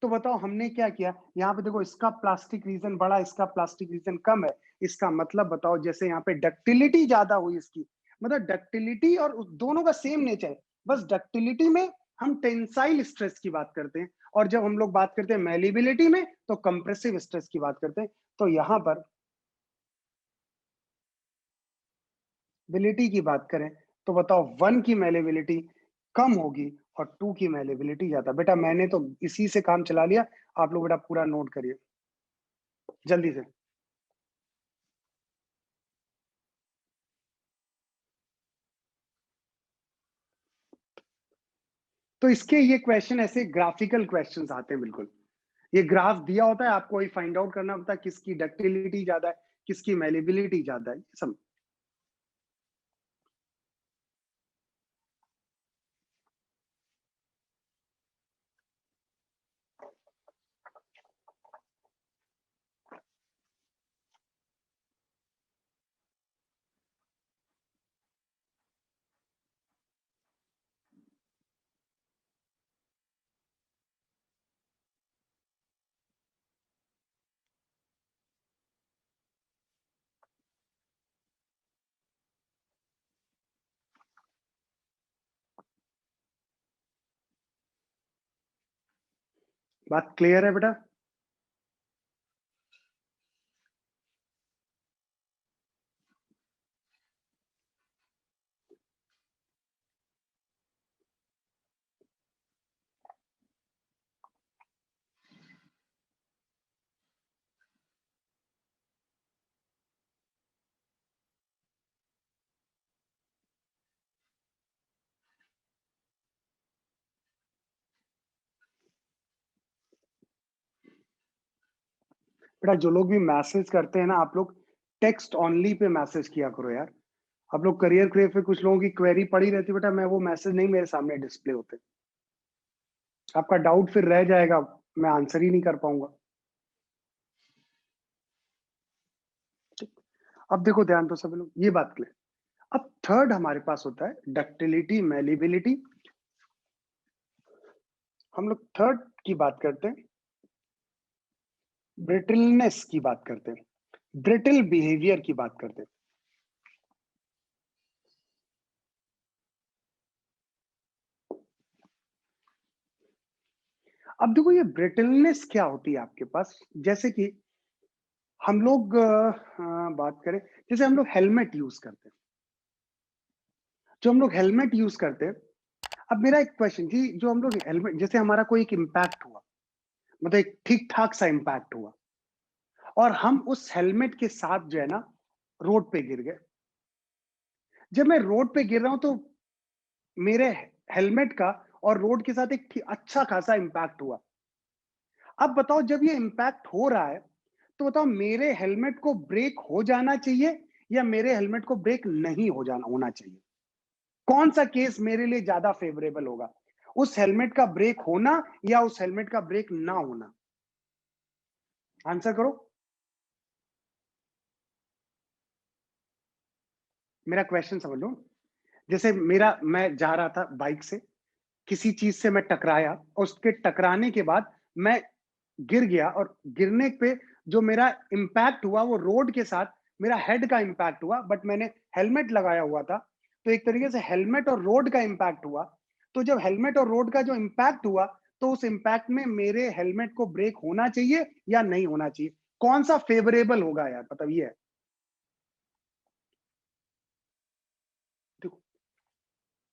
तो बताओ हमने क्या किया? यहाँ पे देखो, इसका प्लास्टिक रीजन बड़ा, इसका प्लास्टिक रीजन कम है। इसका मतलब बताओ, जैसे यहाँ पे डक्टिलिटी ज्यादा हुई इसकी, मतलब डक्टिलिटी और दोनों का सेम नेचर है, बस डक्टिलिटी में हम टेंसाइल स्ट्रेस की बात करते हैं, और जब हम लोग बात करते हैं मैलिबिलिटी में, तो कंप्रेसिव स्ट्रेस की बात करते हैं। तो यहाँ पर बिलिटी की बात करें, तो बताओ 1 की मैलेबिलिटी कम होगी और 2 की मैलेबिलिटी ज्यादा। बेटा मैंने तो इसी से काम चला लिया, आप लोग बेटा पूरा नोट करिए जल्दी से। तो इसके ये क्वेश्चन ऐसे ग्राफिकल क्वेश्चंस आते हैं बिल्कुल। ये ग्राफ दिया होता है, आपको वही फाइंड आउट करना होता है किसकी डक्टिलिटी ज्यादा है, किसकी मैलेबिलिटी ज्यादा है, ये सब। बात क्लियर है बेटा? बेटा जो लोग भी मैसेज करते हैं ना, आप लोग टेक्स्ट ऑनली पे मैसेज किया करो यार। आप लोग करियर क्रेव पे कुछ लोगों की क्वेरी पड़ी रहती है बेटा, मैं वो मैसेज नहीं मेरे सामने डिस्प्ले होते, आपका डाउट फिर रह जाएगा, मैं आंसर ही नहीं कर पाऊंगा। अब देखो ध्यान तो सभी लोग, ये बात क्लियर। अब थर्ड हमारे पास होता है डक्टिलिटी मैलिबिलिटी। हम लोग थर्ड की बात करते हैं, ब्रिटलनेस की बात करते हैं, ब्रिटल बिहेवियर की बात करते हैं। अब देखो ये ब्रिटलनेस क्या होती है आपके पास, जैसे कि हम लोग बात करें, जैसे हम लोग हेलमेट यूज करते हैं, जो हम लोग हेलमेट यूज करते हैं। अब मेरा एक क्वेश्चन कि जो हम लोग हेलमेट, जैसे हमारा कोई एक इम्पैक्ट हुआ, मतलब एक ठीक ठाक सा इम्पैक्ट हुआ, और हम उस हेलमेट के साथ जो है ना रोड पे गिर गए। जब मैं रोड पे गिर रहा हूं, तो मेरे हेलमेट का और रोड के साथ एक अच्छा खासा इम्पैक्ट हुआ। अब बताओ जब ये इम्पैक्ट हो रहा है, तो बताओ मेरे हेलमेट को ब्रेक हो जाना चाहिए या मेरे हेलमेट को ब्रेक नहीं हो जाना होना चाहिए? कौन सा केस मेरे लिए ज्यादा फेवरेबल होगा? उस हेलमेट का ब्रेक होना या उस हेलमेट का ब्रेक ना होना? आंसर करो। मेरा क्वेश्चन समझ लो। जैसे मैं जा रहा था बाइक से, किसी चीज से मैं टकराया, और उसके टकराने के बाद मैं गिर गया, और गिरने पे जो मेरा इम्पैक्ट हुआ वो रोड के साथ मेरा हेड का इम्पैक्ट हुआ, बट मैंने हेलमेट लगाया हुआ था। तो एक तरीके से हेलमेट और रोड का इम्पैक्ट हुआ। तो जब हेलमेट और रोड का जो इम्पैक्ट हुआ, तो उस इम्पैक्ट में मेरे हेलमेट को ब्रेक होना चाहिए या नहीं होना चाहिए? कौन सा फेवरेबल होगा यार, बताइए। देखो,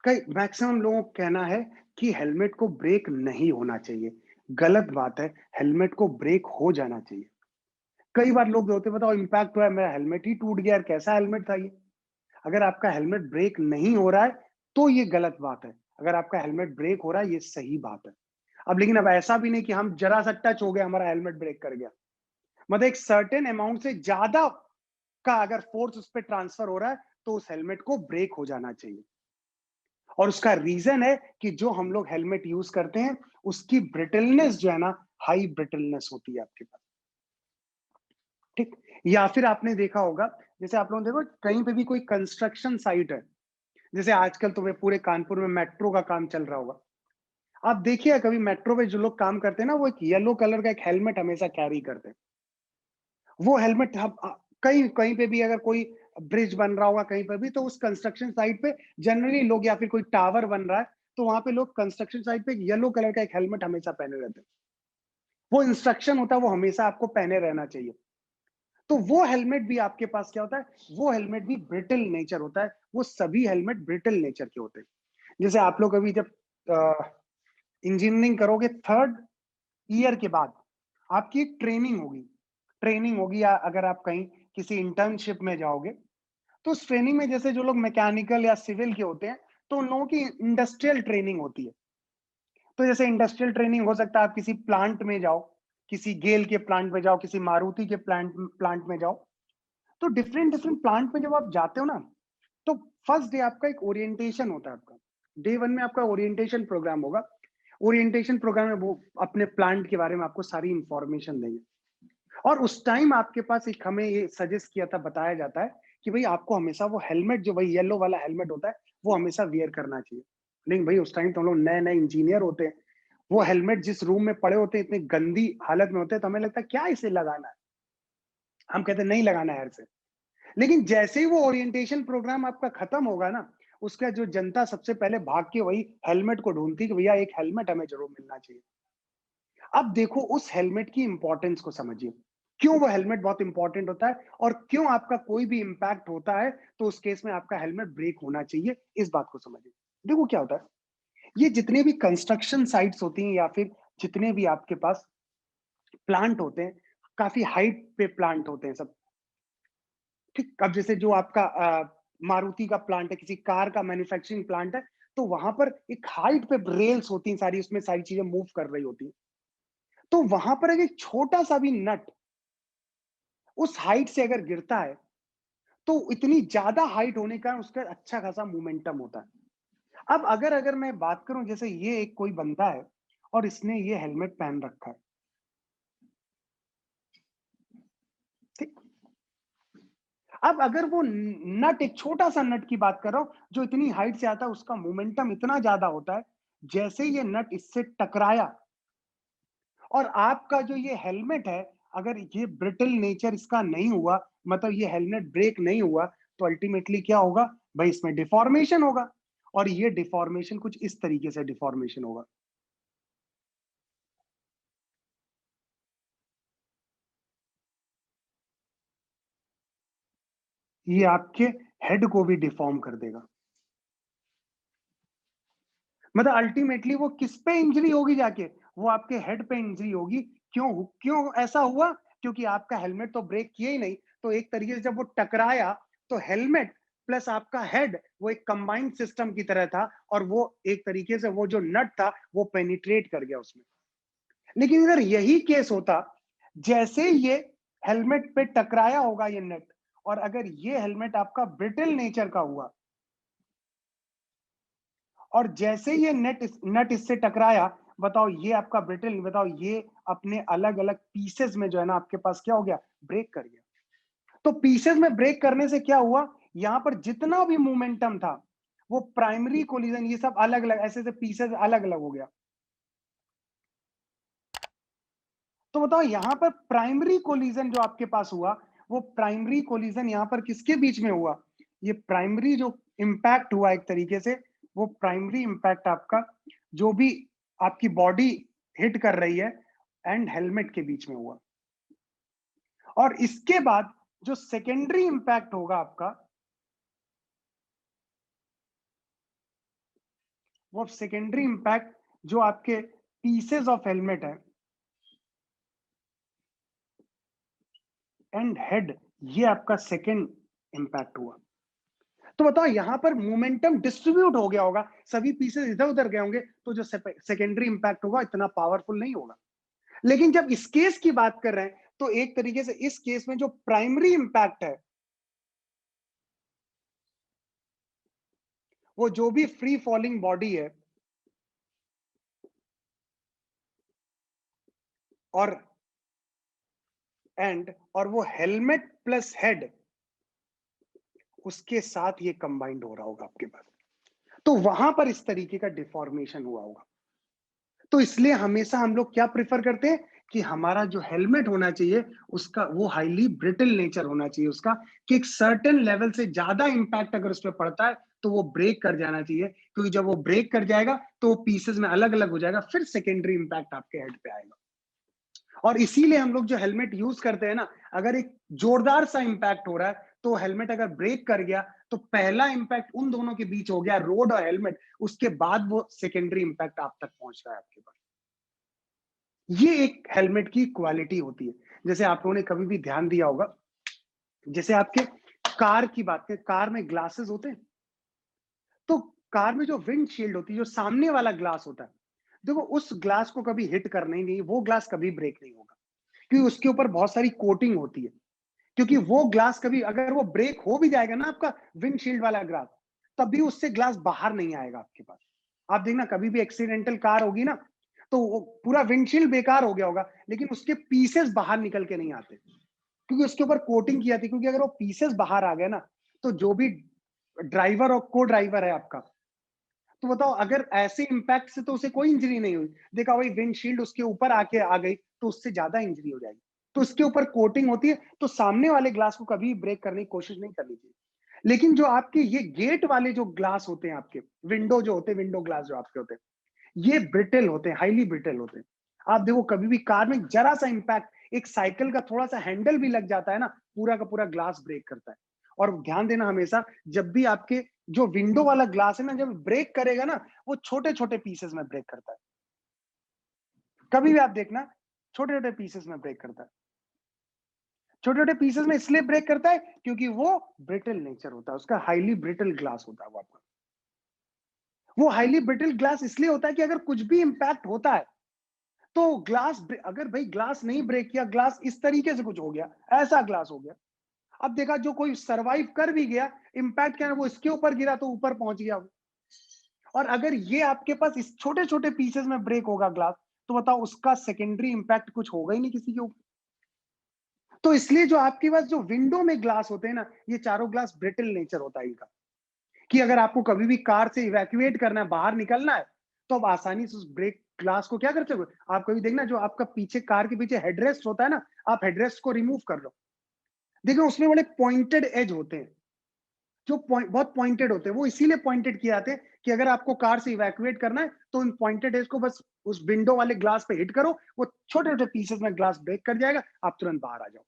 कई मैक्सिमम लोगों का कहना है कि हेलमेट को ब्रेक नहीं होना चाहिए। गलत बात है, हेलमेट को ब्रेक हो जाना चाहिए। कई बार लोग होते हैं, बताओ इम्पैक्ट हुआ है, मेरा हेलमेट ही टूट गया यार, कैसा हेलमेट था ये? अगर आपका हेलमेट ब्रेक नहीं हो रहा है, तो ये गलत बात है। अगर आपका हेलमेट ब्रेक हो रहा है, ये सही बात है। अब लेकिन अब ऐसा भी नहीं कि हम जरा सा टच हो गया, हमारा हेलमेट ब्रेक कर गया। मतलब एक सर्टेन अमाउंट से ज्यादा का अगर फोर्स उस पर ट्रांसफर हो रहा है, तो उस हेलमेट को ब्रेक हो जाना चाहिए। और उसका रीजन है कि जो हम लोग हेलमेट यूज करते हैं, उसकी ब्रिटलनेस जो है ना, हाई ब्रिटलनेस होती है आपके पास। ठीक। या फिर आपने देखा होगा, जैसे आप लोग देखो कहीं पे भी कोई कंस्ट्रक्शन साइट है, जैसे आजकल तो वे पूरे कानपुर में मेट्रो का काम चल रहा होगा। आप देखिए कभी मेट्रो में जो लोग काम करते हैं ना, वो एक येलो कलर का एक हेलमेट हमेशा कैरी करते हैं। वो हेलमेट हम कहीं कहीं पे भी अगर कोई ब्रिज बन रहा होगा कहीं पे भी, तो उस कंस्ट्रक्शन साइट पे जनरली लोग, या फिर कोई टावर बन रहा है, तो वहां पे लोग कंस्ट्रक्शन साइट पे येलो कलर का एक हेलमेट हमेशा पहने रहते हैं। वो इंस्ट्रक्शन होता है, वो हमेशा आपको पहने रहना चाहिए। तो वो हेलमेट भी आपके पास क्या होता है, वो हेलमेट भी ब्रिटल नेचर होता है। वो सभी हेलमेट ब्रिटल नेचर के होते हैं। जैसे आप लोग अभी जब इंजीनियरिंग करोगे, थर्ड ईयर के बाद आपकी एक ट्रेनिंग होगी, या अगर आप कहीं किसी इंटर्नशिप में जाओगे, तो उस ट्रेनिंग में जैसे जो लोग मैकेनिकल या सिविल के होते हैं, तो उन लोगों की इंडस्ट्रियल ट्रेनिंग होती है। तो जैसे इंडस्ट्रियल ट्रेनिंग हो सकता है, आप किसी प्लांट में जाओ, किसी गेल के प्लांट में जाओ, किसी मारुति के प्लांट में जाओ। तो डिफरेंट डिफरेंट प्लांट में जब आप जाते हो ना, तो फर्स्ट डे आपका एक ओरिएंटेशन होता है आपका। डे वन में आपका ओरिएंटेशन प्रोग्राम होगा। ओरिएंटेशन प्रोग्राम में वो अपने प्लांट के बारे में आपको सारी इंफॉर्मेशन देंगे। और उस टाइम आपके पास एक, हमें ये सजेस्ट किया था, बताया जाता है कि भाई आपको हमेशा वो हेलमेट, जो भाई येलो वाला हेलमेट होता है, वो हमेशा वियर करना चाहिए। लेकिन भाई उस टाइम तो हम लोग नए नए इंजीनियर होते हैं, वो हेलमेट जिस रूम में पड़े होते हैं, इतनी गंदी हालत में होते हैं, तो हमें लगता है क्या इसे लगाना है। हम कहते हैं नहीं लगाना है यार। लेकिन जैसे ही वो ओरिएंटेशन प्रोग्राम आपका खत्म होगा ना, उसका जो जनता सबसे पहले भाग के वही हेलमेट को ढूंढती है कि भैया एक हेलमेट हमें जरूर मिलना चाहिए। अब देखो उस हेलमेट की इंपॉर्टेंस को समझिए, क्यों वो हेलमेट बहुत इंपॉर्टेंट होता है, और क्यों आपका कोई भी इंपैक्ट होता है तो उस केस में आपका हेलमेट ब्रेक होना चाहिए, इस बात को समझिए। देखो क्या होता है, ये जितने भी कंस्ट्रक्शन साइट्स होती हैं, या फिर जितने भी आपके पास प्लांट होते हैं, काफी हाइट पे प्लांट होते हैं सब। ठीक। अब जैसे जो आपका मारुति का प्लांट है, किसी कार का मैन्युफैक्चरिंग प्लांट है, तो वहां पर एक हाइट पे रेल्स होती हैं सारी, उसमें सारी चीजें मूव कर रही होती हैं। तो वहां पर अगर एक छोटा सा भी नट उस हाइट से अगर गिरता है, तो इतनी ज्यादा हाइट होने का उसका अच्छा खासा मोमेंटम होता है। अब अगर अगर मैं बात करूं, जैसे ये एक कोई बंदा है और इसने ये हेलमेट पहन रखा है। ठीक। अब अगर वो नट, एक छोटा सा नट की बात कर रहा हूं, जो इतनी हाइट से आता है, उसका मोमेंटम इतना ज्यादा होता है, जैसे ये नट इससे टकराया, और आपका जो ये हेलमेट है, अगर ये ब्रिटल नेचर इसका नहीं हुआ, मतलब ये हेलमेट ब्रेक नहीं हुआ, तो अल्टीमेटली क्या होगा भाई, इसमें डिफॉर्मेशन होगा। और ये डिफॉर्मेशन कुछ इस तरीके से डिफॉर्मेशन होगा। ये आपके हेड को भी डिफॉर्म कर देगा। मतलब अल्टीमेटली वो किस पे इंजरी होगी जाके, वो आपके हेड पे इंजरी होगी। क्यों क्यों ऐसा हुआ? क्योंकि आपका हेलमेट तो ब्रेक किया ही नहीं। तो एक तरीके से जब वो टकराया, तो हेलमेट प्लस आपका हेड वो एक कंबाइंड सिस्टम की तरह था, और वो एक तरीके से वो जो नट था वो पेनिट्रेट कर गया उसमें। लेकिन अगर यही केस होता, जैसे ये हेलमेट पे टकराया होगा ये नट, और अगर ये हेलमेट आपका ब्रिटल नेचर का हुआ, और जैसे ये नट इससे टकराया, बताओ ये आपका ब्रिटल, बताओ ये अपने अलग अलग पीसेस में जो है ना आपके पास क्या हो गया, ब्रेक कर गया। तो पीसेस में ब्रेक करने से क्या हुआ, यहां पर जितना भी मोमेंटम था वो प्राइमरी कोलिजन, ये सब अलग अलग ऐसे ऐसे पीसेस अलग अलग हो गया। तो बताओ यहां पर प्राइमरी कोलिजन जो आपके पास हुआ, वो प्राइमरी कोलिजन यहां पर किसके बीच में हुआ, ये प्राइमरी जो इंपैक्ट हुआ एक तरीके से, वो प्राइमरी इंपैक्ट आपका जो भी आपकी बॉडी हिट कर रही है एंड हेलमेट के बीच में हुआ। और इसके बाद जो सेकेंडरी इंपैक्ट होगा आपका, वो सेकेंडरी इंपैक्ट जो आपके पीसेस ऑफ हेलमेट है एंड हेड, ये आपका सेकेंड इंपैक्ट हुआ। तो बताओ यहां पर मोमेंटम डिस्ट्रीब्यूट हो गया होगा, सभी पीसेस इधर उधर गए होंगे, तो जो सेकेंडरी इंपैक्ट होगा इतना पावरफुल नहीं होगा। लेकिन जब इस केस की बात कर रहे हैं, तो एक तरीके से इस केस में जो प्राइमरी इंपैक्ट है, वो जो भी फ्री फॉलिंग बॉडी है और और वो हेलमेट प्लस हेड, उसके साथ ये कंबाइंड हो रहा होगा आपके पास, तो वहां पर इस तरीके का डिफॉर्मेशन हुआ होगा। तो इसलिए हमेशा हम लोग क्या प्रेफर करते हैं कि हमारा जो हेलमेट होना चाहिए उसका वो हाईली ब्रिटल नेचर होना चाहिए उसका, कि एक सर्टेन लेवल से ज्यादा इंपैक्ट अगर उस पर पड़ता है तो वो ब्रेक कर जाना चाहिए, क्योंकि जब वो ब्रेक कर जाएगा तो वो पीसेस में अलग अलग हो जाएगा, फिर सेकेंडरी इंपैक्ट आपके हेड पे आएगा। और इसीलिए हम लोग जो हेलमेट यूज करते हैं ना, अगर एक जोरदार सा इंपैक्ट हो रहा है तो हेलमेट अगर ब्रेक कर गया तो पहला इंपैक्ट उन दोनों के बीच हो गया, रोड और हेलमेट, उसके बाद वो सेकेंडरी इंपैक्ट आप तक पहुंच रहा है आपके पास। ये एक हेलमेट की क्वालिटी होती है। जैसे आप लोगों ने कभी भी ध्यान दिया होगा, जैसे आपके कार की बात करें, कार में ग्लासेस होते हैं, तो कार में जो विंडशील्ड होती है, जो सामने वाला ग्लास होता है, देखो उस ग्लास को कभी हिट करना ही नहीं, वो ग्लास कभी ब्रेक नहीं होगा, क्योंकि उसके ऊपर बहुत सारी कोटिंग होती है। क्योंकि वो ग्लास कभी अगर वो ब्रेक हो भी जाएगा ना आपका विंडशील्ड वाला ग्लास, तब भी उससे ग्लास बाहर नहीं आएगा आपके पास। आप देखना कभी भी एक्सीडेंटल कार होगी ना, तो वो पूरा विंडशील्ड बेकार हो गया होगा, लेकिन उसके पीसेस बाहर निकल के नहीं आते, क्योंकि उसके ऊपर कोटिंग किया थी। क्योंकि अगर वो पीसेस बाहर आ गए ना, तो जो भी ड्राइवर और को ड्राइवर है आपका, तो बताओ अगर ऐसे इंपैक्ट से तो उसे कोई इंजरी नहीं हुई, देखा वही विंडशील्ड उसके ऊपर आके आ गई तो उससे ज्यादा इंजरी हो जाएगी। तो इसके ऊपर कोटिंग होती है, तो सामने वाले ग्लास को कभी ब्रेक करने की कोशिश नहीं करनी चाहिए। लेकिन जो आपके ये गेट वाले जो ग्लास होते हैं आपके, विंडो जो होते हैं, विंडो ग्लास जो आपके होते हैं, ये ब्रिटल होते हैं, हाईली ब्रिटल होते हैं। आप देखो कभी भी कार में जरा सा इंपैक्ट, एक साइकिल का थोड़ा सा हैंडल भी लग जाता है ना, पूरा का पूरा ग्लास ब्रेक करता है। और ध्यान देना हमेशा, जब भी आपके जो विंडो वाला ग्लास है ना, जब ब्रेक करेगा ना, वो छोटे छोटे पीसेस में ब्रेक करता है। कभी भी आप देखना, छोटे छोटे पीसेस में ब्रेक करता है। छोटे छोटे पीसेस में इसलिए ब्रेक करता है क्योंकि वो ब्रिटल नेचर होता है उसका, हाईली ब्रिटल ग्लास होता है वो आपका। वो हाईली ब्रिटल ग्लास इसलिए होता है कि अगर कुछ भी इंपैक्ट होता है, तो अगर भाई ग्लास नहीं ब्रेक किया, ग्लास इस तरीके से कुछ हो गया, ऐसा ग्लास हो गया, अब देखा जो कोई सरवाइव कर भी गया, इंपैक्ट क्या है, वो इसके ऊपर गिरा तो ऊपर पहुंच गया वो। और अगर ये आपके पास इस छोटे छोटे पीसेस में ब्रेक होगा ग्लास, तो बताओ उसका सेकेंडरी इंपैक्ट कुछ होगा ही नहीं किसी के ऊपर। तो इसलिए जो आपके पास जो विंडो में ग्लास होते हैं ना, ये चारों ग्लास ब्रिटल नेचर होता है इनका, कि अगर आपको कभी भी कार से इवैक्यूएट करना है, बाहर निकलना है, तो आप आसानी से उस ब्रेक ग्लास को क्या करते हो, आप कभी देखना जो आपका पीछे कार के पीछे हेडरेस्ट होता है ना, आप हेडरेस्ट को रिमूव कर लो, देखो उसमें बड़े पॉइंटेड एज होते हैं, जो बहुत पॉइंटेड होते हैं, वो इसीलिए पॉइंटेड किए जाते हैं कि अगर आपको कार से इवैक्यूएट करना है तो उन पॉइंटेड एज को बस उस विंडो वाले ग्लास पे हिट करो, वो छोटे छोटे पीसेस में ग्लास ब्रेक कर जाएगा, आप तुरंत बाहर आ जाओ।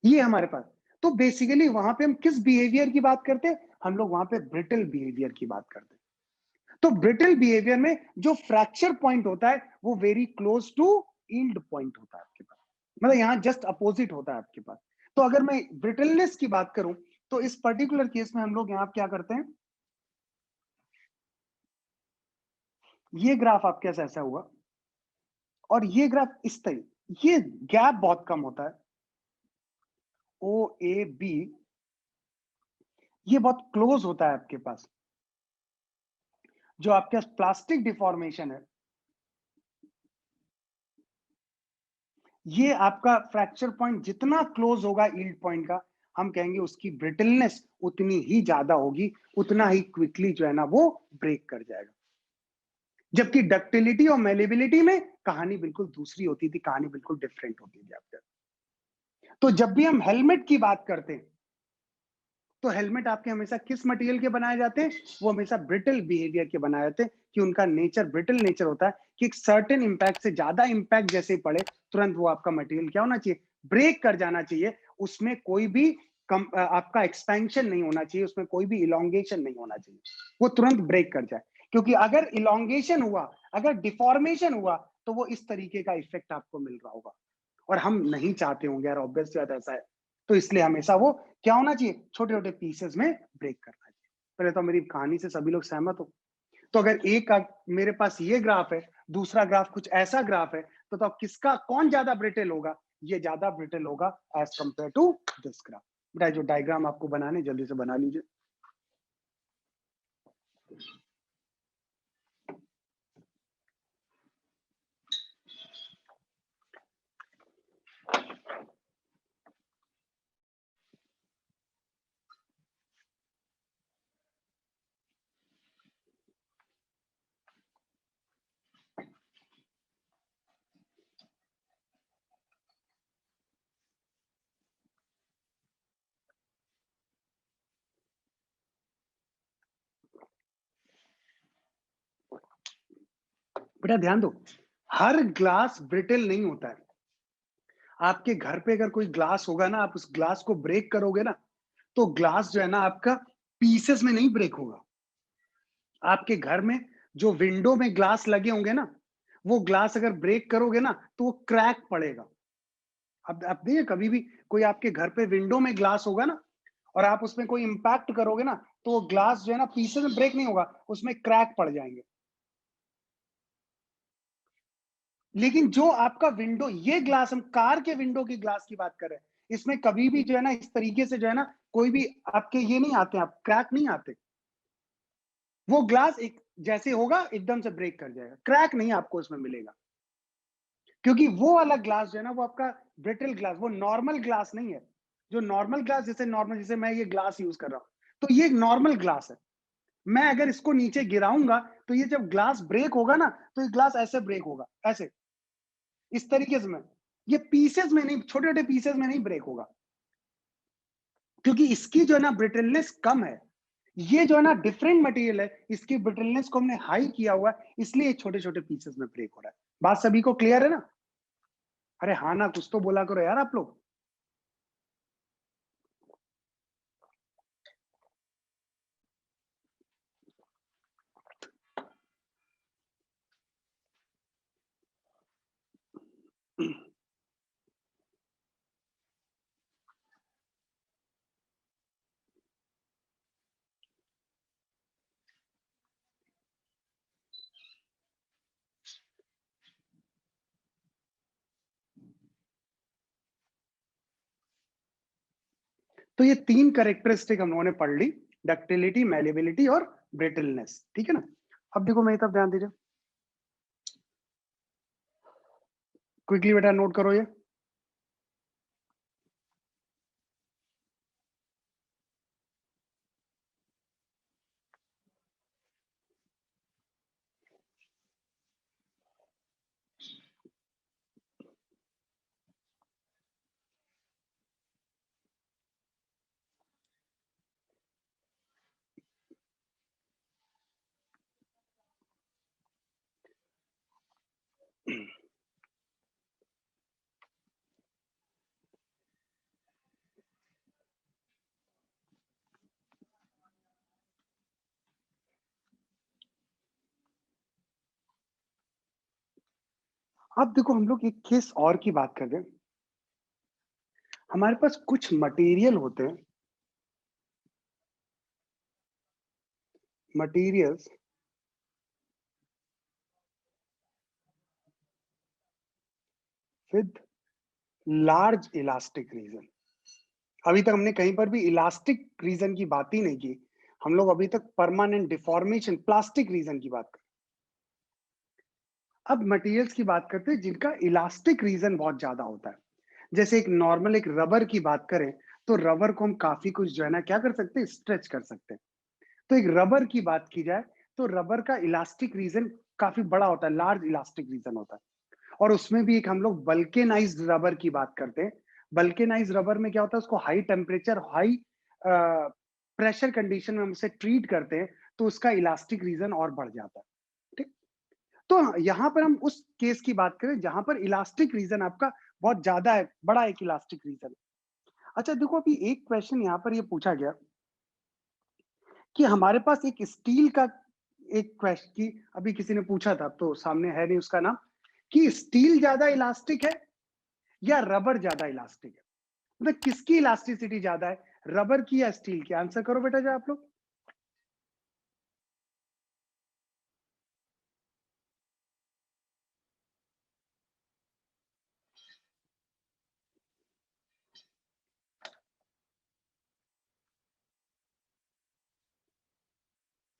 ये हमारे पास, तो बेसिकली वहां पे हम किस बिहेवियर की बात करते हैं, हम लोग वहां पे ब्रिटल बिहेवियर की बात करते हैं। तो ब्रिटल बिहेवियर में जो फ्रैक्चर पॉइंट होता है वो very close to yield point होता है आपके पास, मतलब यहाँ जस्ट अपोजिट होता है आपके पास। तो अगर मैं ब्रिटलनेस की बात करूं, तो इस पर्टिकुलर केस में हम लोग यहाँ क्या करते हैं, ये ग्राफ आपके साथ ऐसा हुआ और ये ग्राफ इस तरह, ये गैप बहुत कम होता है, ओ ए बी, ये बहुत क्लोज होता है आपके पास, जो आपके प्लास्टिक डिफॉर्मेशन है, ये आपका फ्रैक्चर पॉइंट जितना क्लोज होगा यील्ड पॉइंट का, हम कहेंगे उसकी ब्रिटलनेस उतनी ही ज्यादा होगी, उतना ही क्विकली जो है ना वो ब्रेक कर जाएगा। जबकि डक्टिलिटी और मेलेबिलिटी में कहानी बिल्कुल दूसरी होती थी, कहानी बिल्कुल डिफरेंट होती थी आपके। तो जब भी हम हेलमेट की बात करते हैं, तो हेलमेट आपके हमेशा किस मटेरियल के बनाए जाते हैं? वो हमेशा ब्रिटल बिहेवियर के बनाए जाते हैं, कि उनका नेचर ब्रिटल नेचर होता है, कि एक सर्टेन इम्पैक्ट से ज्यादा इम्पैक्ट जैसे ही पड़े, तुरंत वो आपका मटेरियल क्या होना चाहिए? ब्रेक कर जाना चाहिए। उसमें कोई भी आपका एक्सपेंशन नहीं होना चाहिए, उसमें कोई भी इलोंगेशन नहीं होना चाहिए, वो तुरंत ब्रेक कर जाए। क्योंकि अगर इलोंगेशन हुआ, अगर डिफॉर्मेशन हुआ, तो वो इस तरीके का इफेक्ट आपको मिल रहा होगा, और हम नहीं चाहते होंगे यार, ऑब्वियस बात ऐसा है। तो इसलिए हमेशा वो क्या होना चाहिए? छोटे-छोटे पीसेस में ब्रेक करना चाहिए। पहले तो मेरी कहानी से सभी लोग सहमत हो? तो अगर एक का मेरे पास ये ग्राफ है, दूसरा ग्राफ कुछ ऐसा ग्राफ है, तो अब किसका कौन ज्यादा ब्रिटल होगा? ये ज्यादा ब्रिटल होगा as compare to this graph. बेटा जो डायग्राम आपको बनाने जल्दी से बना लीजिए। बेटा ध्यान दो, हर ग्लास ब्रिटल नहीं होता है। आपके घर पे अगर कोई ग्लास होगा ना, आप उस ग्लास को ब्रेक करोगे ना, तो ग्लास जो है ना आपका पीसेस में नहीं ब्रेक होगा। आपके घर में जो विंडो में ग्लास लगे होंगे ना, वो ग्लास अगर ब्रेक करोगे ना, तो वो क्रैक पड़ेगा। अब आप देखिए, कभी भी कोई आपके घर पे विंडो में ग्लास होगा ना, और आप उसमें कोई इम्पैक्ट करोगे ना, तो वो ग्लास जो है ना पीसेस में ब्रेक नहीं होगा, उसमें क्रैक पड़ जाएंगे। लेकिन जो आपका विंडो, ये ग्लास, हम कार के विंडो की ग्लास की बात कर रहे हैं, इसमें कभी भी जो है ना इस तरीके से जो है ना कोई भी आपके ये नहीं आते, आप क्रैक नहीं आते। वो ग्लास एक जैसे होगा एकदम से ब्रेक कर जाएगा, क्रैक नहीं आपको उसमें मिलेगा। क्योंकि वो वाला ग्लास जो है ना वो आपका ब्रिटल ग्लास, वो नॉर्मल ग्लास नहीं है। जो नॉर्मल ग्लास, जैसे नॉर्मल, जैसे मैं ये ग्लास यूज कर रहा हूँ, तो ये एक नॉर्मल ग्लास है। मैं अगर इसको नीचे गिराऊंगा, तो ये जब ग्लास ब्रेक होगा ना, तो ये ग्लास ऐसे ब्रेक होगा, ऐसे, इस तरीके से। मैं ये पीसेस में नहीं, छोटे छोटे पीसेस में नहीं ब्रेक होगा, क्योंकि इसकी जो है ना ब्रिटलनेस कम है। ये जो है ना डिफरेंट मटेरियल है, इसकी ब्रिटलनेस को हमने हाई किया हुआ है, इसलिए छोटे छोटे पीसेस में ब्रेक हो रहा है। बात सभी को क्लियर है ना? अरे हाँ ना, कुछ तो बोला करो यार आप लोग। तो ये तीन कैरेक्टरिस्टिक हम लोगों ने पढ़ ली, डक्टिलिटी, मैलेबिलिटी और ब्रिटलनेस, ठीक है ना? अब देखो मेरी तरफ ध्यान दीजिए, क्विकली बेटा नोट करो ये। अब देखो हम लोग एक केस और की बात कर रहे हैं। हमारे पास कुछ मटेरियल होते हैं, materials with large elastic region. अभी तक हमने कहीं पर भी इलास्टिक रीजन की बात ही नहीं की। हम लोग अभी तक परमानेंट डिफॉर्मेशन, प्लास्टिक रीजन की बात कर। अब मटेरियल्स की बात करते हैं जिनका इलास्टिक रीजन बहुत ज्यादा होता है। जैसे एक नॉर्मल एक रबर की बात करें, तो रबर को हम काफी कुछ जो है ना क्या कर सकते हैं, स्ट्रेच कर सकते हैं। तो एक रबर की बात की जाए, तो रबर का इलास्टिक रीजन काफी बड़ा होता है, लार्ज इलास्टिक रीजन होता है। और उसमें भी एक हम लोग बल्केनाइज्ड रबर की बात करते हैं। बल्केनाइज्ड रबर में क्या होता है, उसको high temperature, high pressure condition में हम उसे ट्रीट करते हैं, तो उसका इलास्टिक रीजन और बढ़ जाता है। ठीक। तो यहाँ पर हम उस केस की बात करें जहां पर इलास्टिक रीजन आपका बहुत ज्यादा है, बड़ा एक इलास्टिक रीजन। अच्छा देखो, अभी एक क्वेश्चन यहाँ पर ये पूछा गया कि हमारे पास एक स्टील का एक क्वेश्चन की अभी किसी ने पूछा था, तो सामने है नहीं उसका नाम, कि स्टील ज्यादा इलास्टिक है या रबर ज्यादा इलास्टिक है। मतलब किसकी इलास्टिसिटी ज्यादा है, रबर की या स्टील की? आंसर करो बेटा जो आप लोग।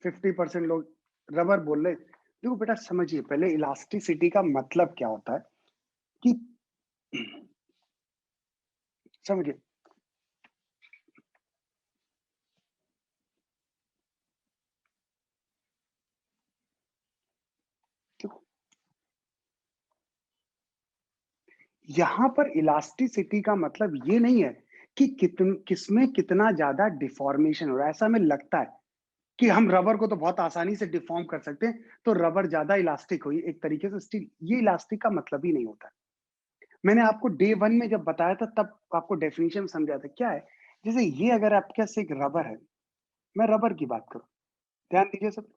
50% लोग रबर बोल रहे। देखो बेटा समझिए पहले, इलास्टिसिटी का मतलब क्या होता है कि समझिए, देखो यहां पर इलास्टिसिटी का मतलब ये नहीं है कि किसमें कितना ज्यादा डिफॉर्मेशन हो रहा है। ऐसा हमें लगता है कि हम रबर को तो बहुत आसानी से डिफॉर्म कर सकते हैं, तो रबर ज्यादा इलास्टिक हुई एक तरीके से स्टील। ये इलास्टिक का मतलब ही नहीं होता है। मैंने आपको डे वन में जब बताया था तब आपको डेफिनेशन समझाया था क्या है। जैसे ये अगर आपके पास एक रबर है, मैं रबर की बात करूं, ध्यान दीजिए सब।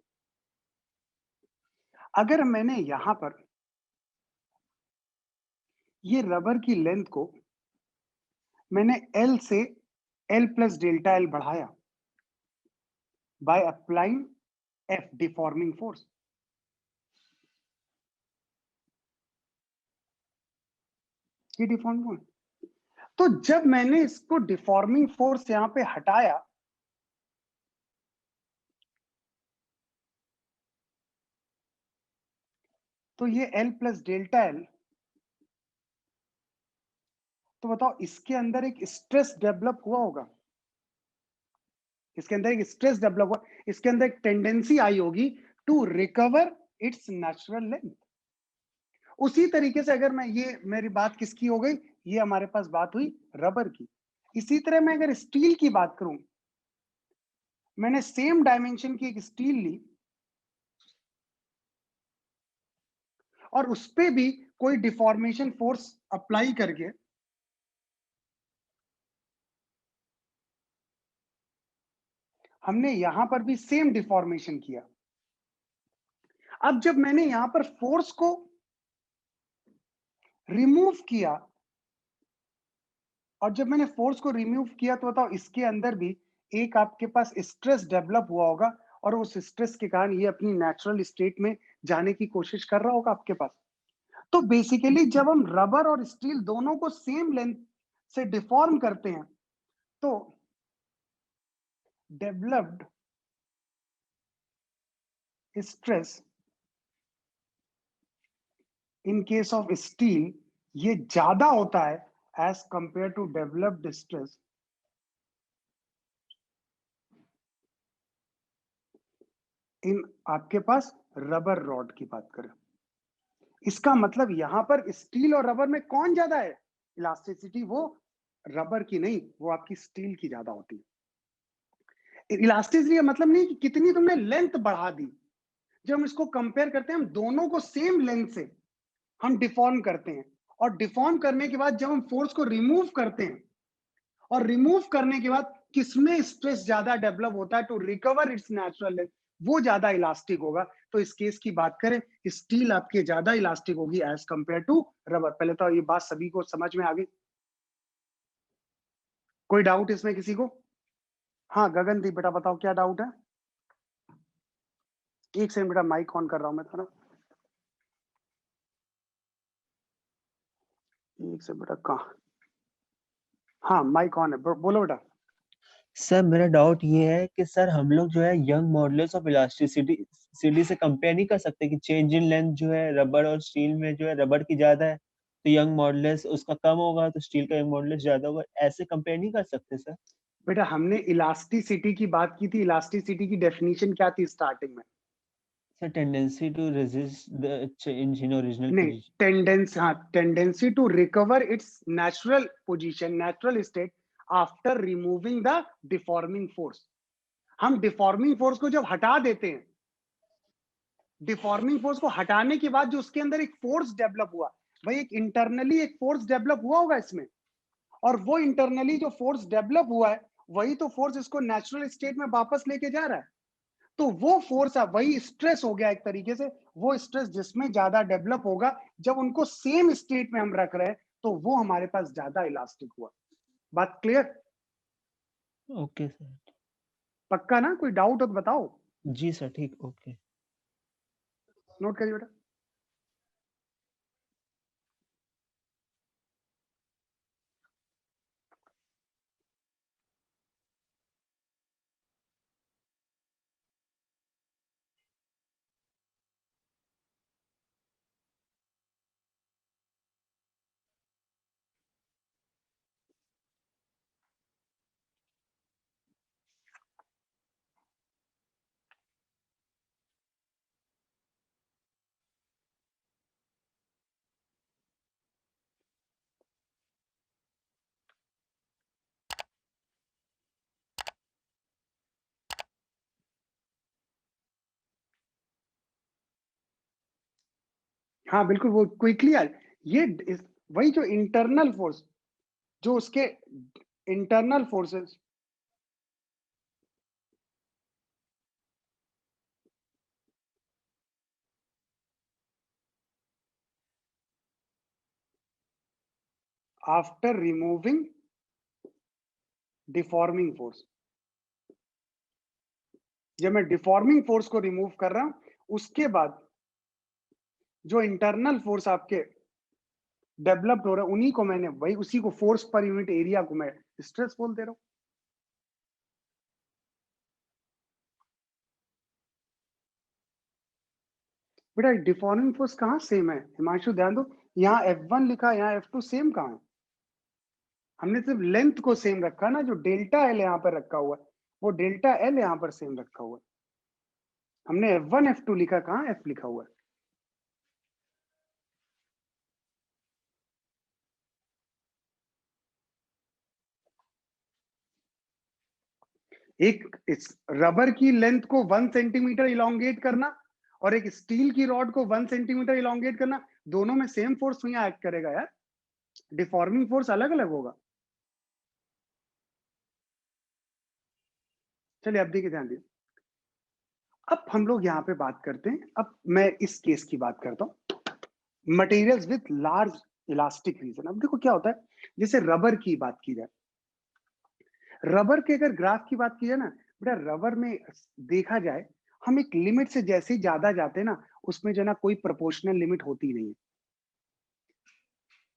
अगर मैंने यहां पर ये रबर की लेंथ को मैंने एल से एल प्लस डेल्टा एल बढ़ाया by applying F deforming force. ये डिफॉर्मिंग फोर्स, तो जब मैंने इसको डिफॉर्मिंग फोर्स यहां पे हटाया, तो ये एल प्लस डेल्टा एल, तो बताओ इसके अंदर एक स्ट्रेस डेवलप हुआ होगा। इसके अंदर एक स्ट्रेस डेवलप हुआ, इसके अंदर एक टेंडेंसी आई होगी to recover its natural length. उसी तरीके से अगर मैं, ये मेरी बात किसकी हो गई, ये हमारे पास बात हुई रबर की। इसी तरह मैं अगर स्टील की बात करूं, मैंने सेम डायमेंशन की एक स्टील ली और उस पे भी कोई डिफॉर्मेशन फोर्स अप्लाई करके हमने यहां पर भी सेम डिफॉर्मेशन किया। अब जब मैंने यहां पर फोर्स को रिमूव किया, और जब मैंने फोर्स को रिमूव किया, तो बताओ इसके अंदर भी एक आपके पास स्ट्रेस डेवलप हुआ होगा, और उस स्ट्रेस के कारण ये अपनी नेचुरल स्टेट में जाने की कोशिश कर रहा होगा आपके पास। तो बेसिकली जब हम रबर और स्टील दोनों को सेम लेंथ से डिफॉर्म करते हैं, तो developed stress in case of steel ये ज्यादा होता है as compare to developed stress in आपके पास रबर रॉड की बात करें। इसका मतलब यहां पर स्टील और रबर में कौन ज्यादा है, इलास्टिसिटी वो रबर की नहीं, वो आपकी स्टील की ज्यादा होती है। इलास्टिसिटी का मतलब नहीं कि कितनी तुमने लेंथ बढ़ा दी। जब हम इसको कंपेयर करते हैं, हम दोनों को सेम लेंथ से हम डिफॉर्म करते हैं, और डिफॉर्म करने के बाद जब हम फोर्स को रिमूव करते हैं, और रिमूव करने के बाद किसमें स्ट्रेस ज्यादा डेवलप होता है to recover its natural length, वो ज्यादा इलास्टिक होगा। तो इस केस की बात करें, स्टील आपके ज्यादा इलास्टिक होगी एज कंपेयर टू रबर। पहले तो ये बात सभी को समझ में आ गई, कोई डाउट इसमें किसी को? हाँ गगनदीप बेटा बताओ क्या डाउट है। एक सेकंड बेटा, माइक ऑन कर रहा हूं मैं थोड़ा। एक सेकंड बेटा, कहाँ? हाँ माइक ऑन है, बोलो बेटा। सर मेरा डाउट ये है कि सर हम लोग जो है यंग मॉडुलस ऑफ इलास्टिसिटी से कंपेयर नहीं कर सकते कि चेंज इन लेंथ जो है रबर और स्टील में जो है रबर की ज्यादा है तो यंग मॉडुलस उसका कम होगा तो स्टील का यंग मॉडुलस ज्यादा होगा, ऐसे कंपेयर नहीं कर सकते सर? बेटा हमने इलास्टिसिटी की बात की थी, इलास्टिसिटी की डेफिनेशन क्या थी स्टार्टिंग में? Sir tendency to resist the change in original नहीं, position. Tendency to recover its natural position, natural state after removing the deforming force. हम डिफॉर्मिंग फोर्स को जब हटा देते हैं, डिफॉर्मिंग फोर्स को हटाने के बाद जो उसके अंदर एक फोर्स डेवलप हुआ, भाई एक इंटरनली एक फोर्स डेवलप हुआ होगा इसमें, और वो इंटरनली जो फोर्स डेवलप हुआ है वही तो फोर्स इसको नेचुरल स्टेट में वापस लेके जा रहा है। तो वो फोर्स है, वही स्ट्रेस हो गया एक तरीके से। वो स्ट्रेस जिसमें ज्यादा डेवलप होगा, जब उनको सेम स्टेट में हम रख रहे हैं, तो वो हमारे पास ज्यादा इलास्टिक हुआ। बात क्लियर? Okay sir. पक्का ना? कोई डाउट हो तो बताओ। जी सर ठीक, ओके। नोट करिए बेटा। हाँ बिल्कुल, वो क्विकली यार, ये वही जो इंटरनल फोर्स, जो उसके internal forces, after removing deforming force, जब मैं डिफॉर्मिंग फोर्स को रिमूव कर रहा हूं, उसके बाद जो इंटरनल फोर्स आपके डेवलप्ड हो रहा है, उन्हीं को मैंने, वही उसी को फोर्स पर यूनिट एरिया को मैं स्ट्रेस बोल दे रहा हूं। बेटा डिफॉर्मिंग फोर्स कहाँ सेम है? हिमांशु ध्यान दो, यहाँ F1 लिखा, यहाँ F2 सेम कहाँ है? हमने सिर्फ लेंथ को सेम रखा ना, जो डेल्टा एल यहाँ पर रखा हुआ है, वो डेल्टा एल यहाँ पर सेम रखा हुआ है। हमने F1 F2 लिखा, कहाँ F लिखा हुआ है? एक इस रबर की लेंथ को 1 सेंटीमीटर इलोंगेट करना और एक स्टील की रॉड को 1 सेंटीमीटर इलोंगेट करना, दोनों में सेम फोर्स यहाँ एक्ट करेगा यार, डिफॉर्मिंग फोर्स अलग अलग होगा। चलिए अब देखिए, ध्यान दिए। अब हम लोग यहाँ पे बात करते हैं, अब मैं इस केस की बात करता हूँ, materials with large elastic region. अब देखो क्या होता है, जैसे रबर की बात की जाए, रबर के अगर ग्राफ की बात की जाए ना बेटा, रबर में देखा जाए, हम एक लिमिट से जैसे ही ज्यादा जाते हैं ना, उसमें जो है ना कोई प्रोपोर्शनल लिमिट होती नहीं है।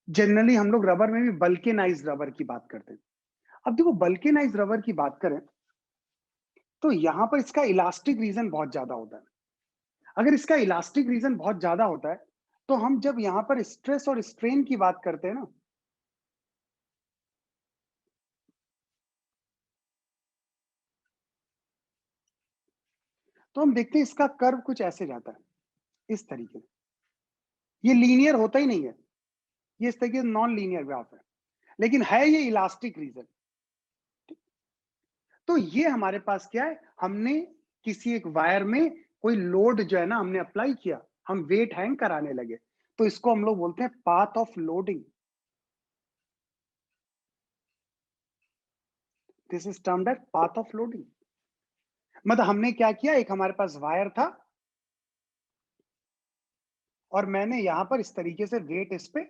जनरली हम लोग रबर में भी बल्केनाइज रबर की बात करते हैं। अब देखो बल्केनाइज रबर की बात करें, तो यहां पर इसका इलास्टिक रीजन बहुत ज्यादा होता है। अगर इसका इलास्टिक रीजन बहुत ज्यादा होता है, तो हम जब यहां पर स्ट्रेस और स्ट्रेन की बात करते हैं ना, तो हम देखते हैं इसका कर्व कुछ ऐसे जाता है, इस तरीके से। ये लीनियर होता ही नहीं है, ये इस तरीके से नॉन लीनियर ग्राफ है, लेकिन है ये इलास्टिक रीजन। तो ये हमारे पास क्या है, हमने किसी एक वायर में कोई लोड जो है ना हमने अप्लाई किया, हम वेट हैंग कराने लगे, तो इसको हम लोग बोलते हैं path of loading. This is termed as path of loading. मतलब हमने क्या किया, एक हमारे पास वायर था और मैंने यहां पर इस तरीके से वेट इस पे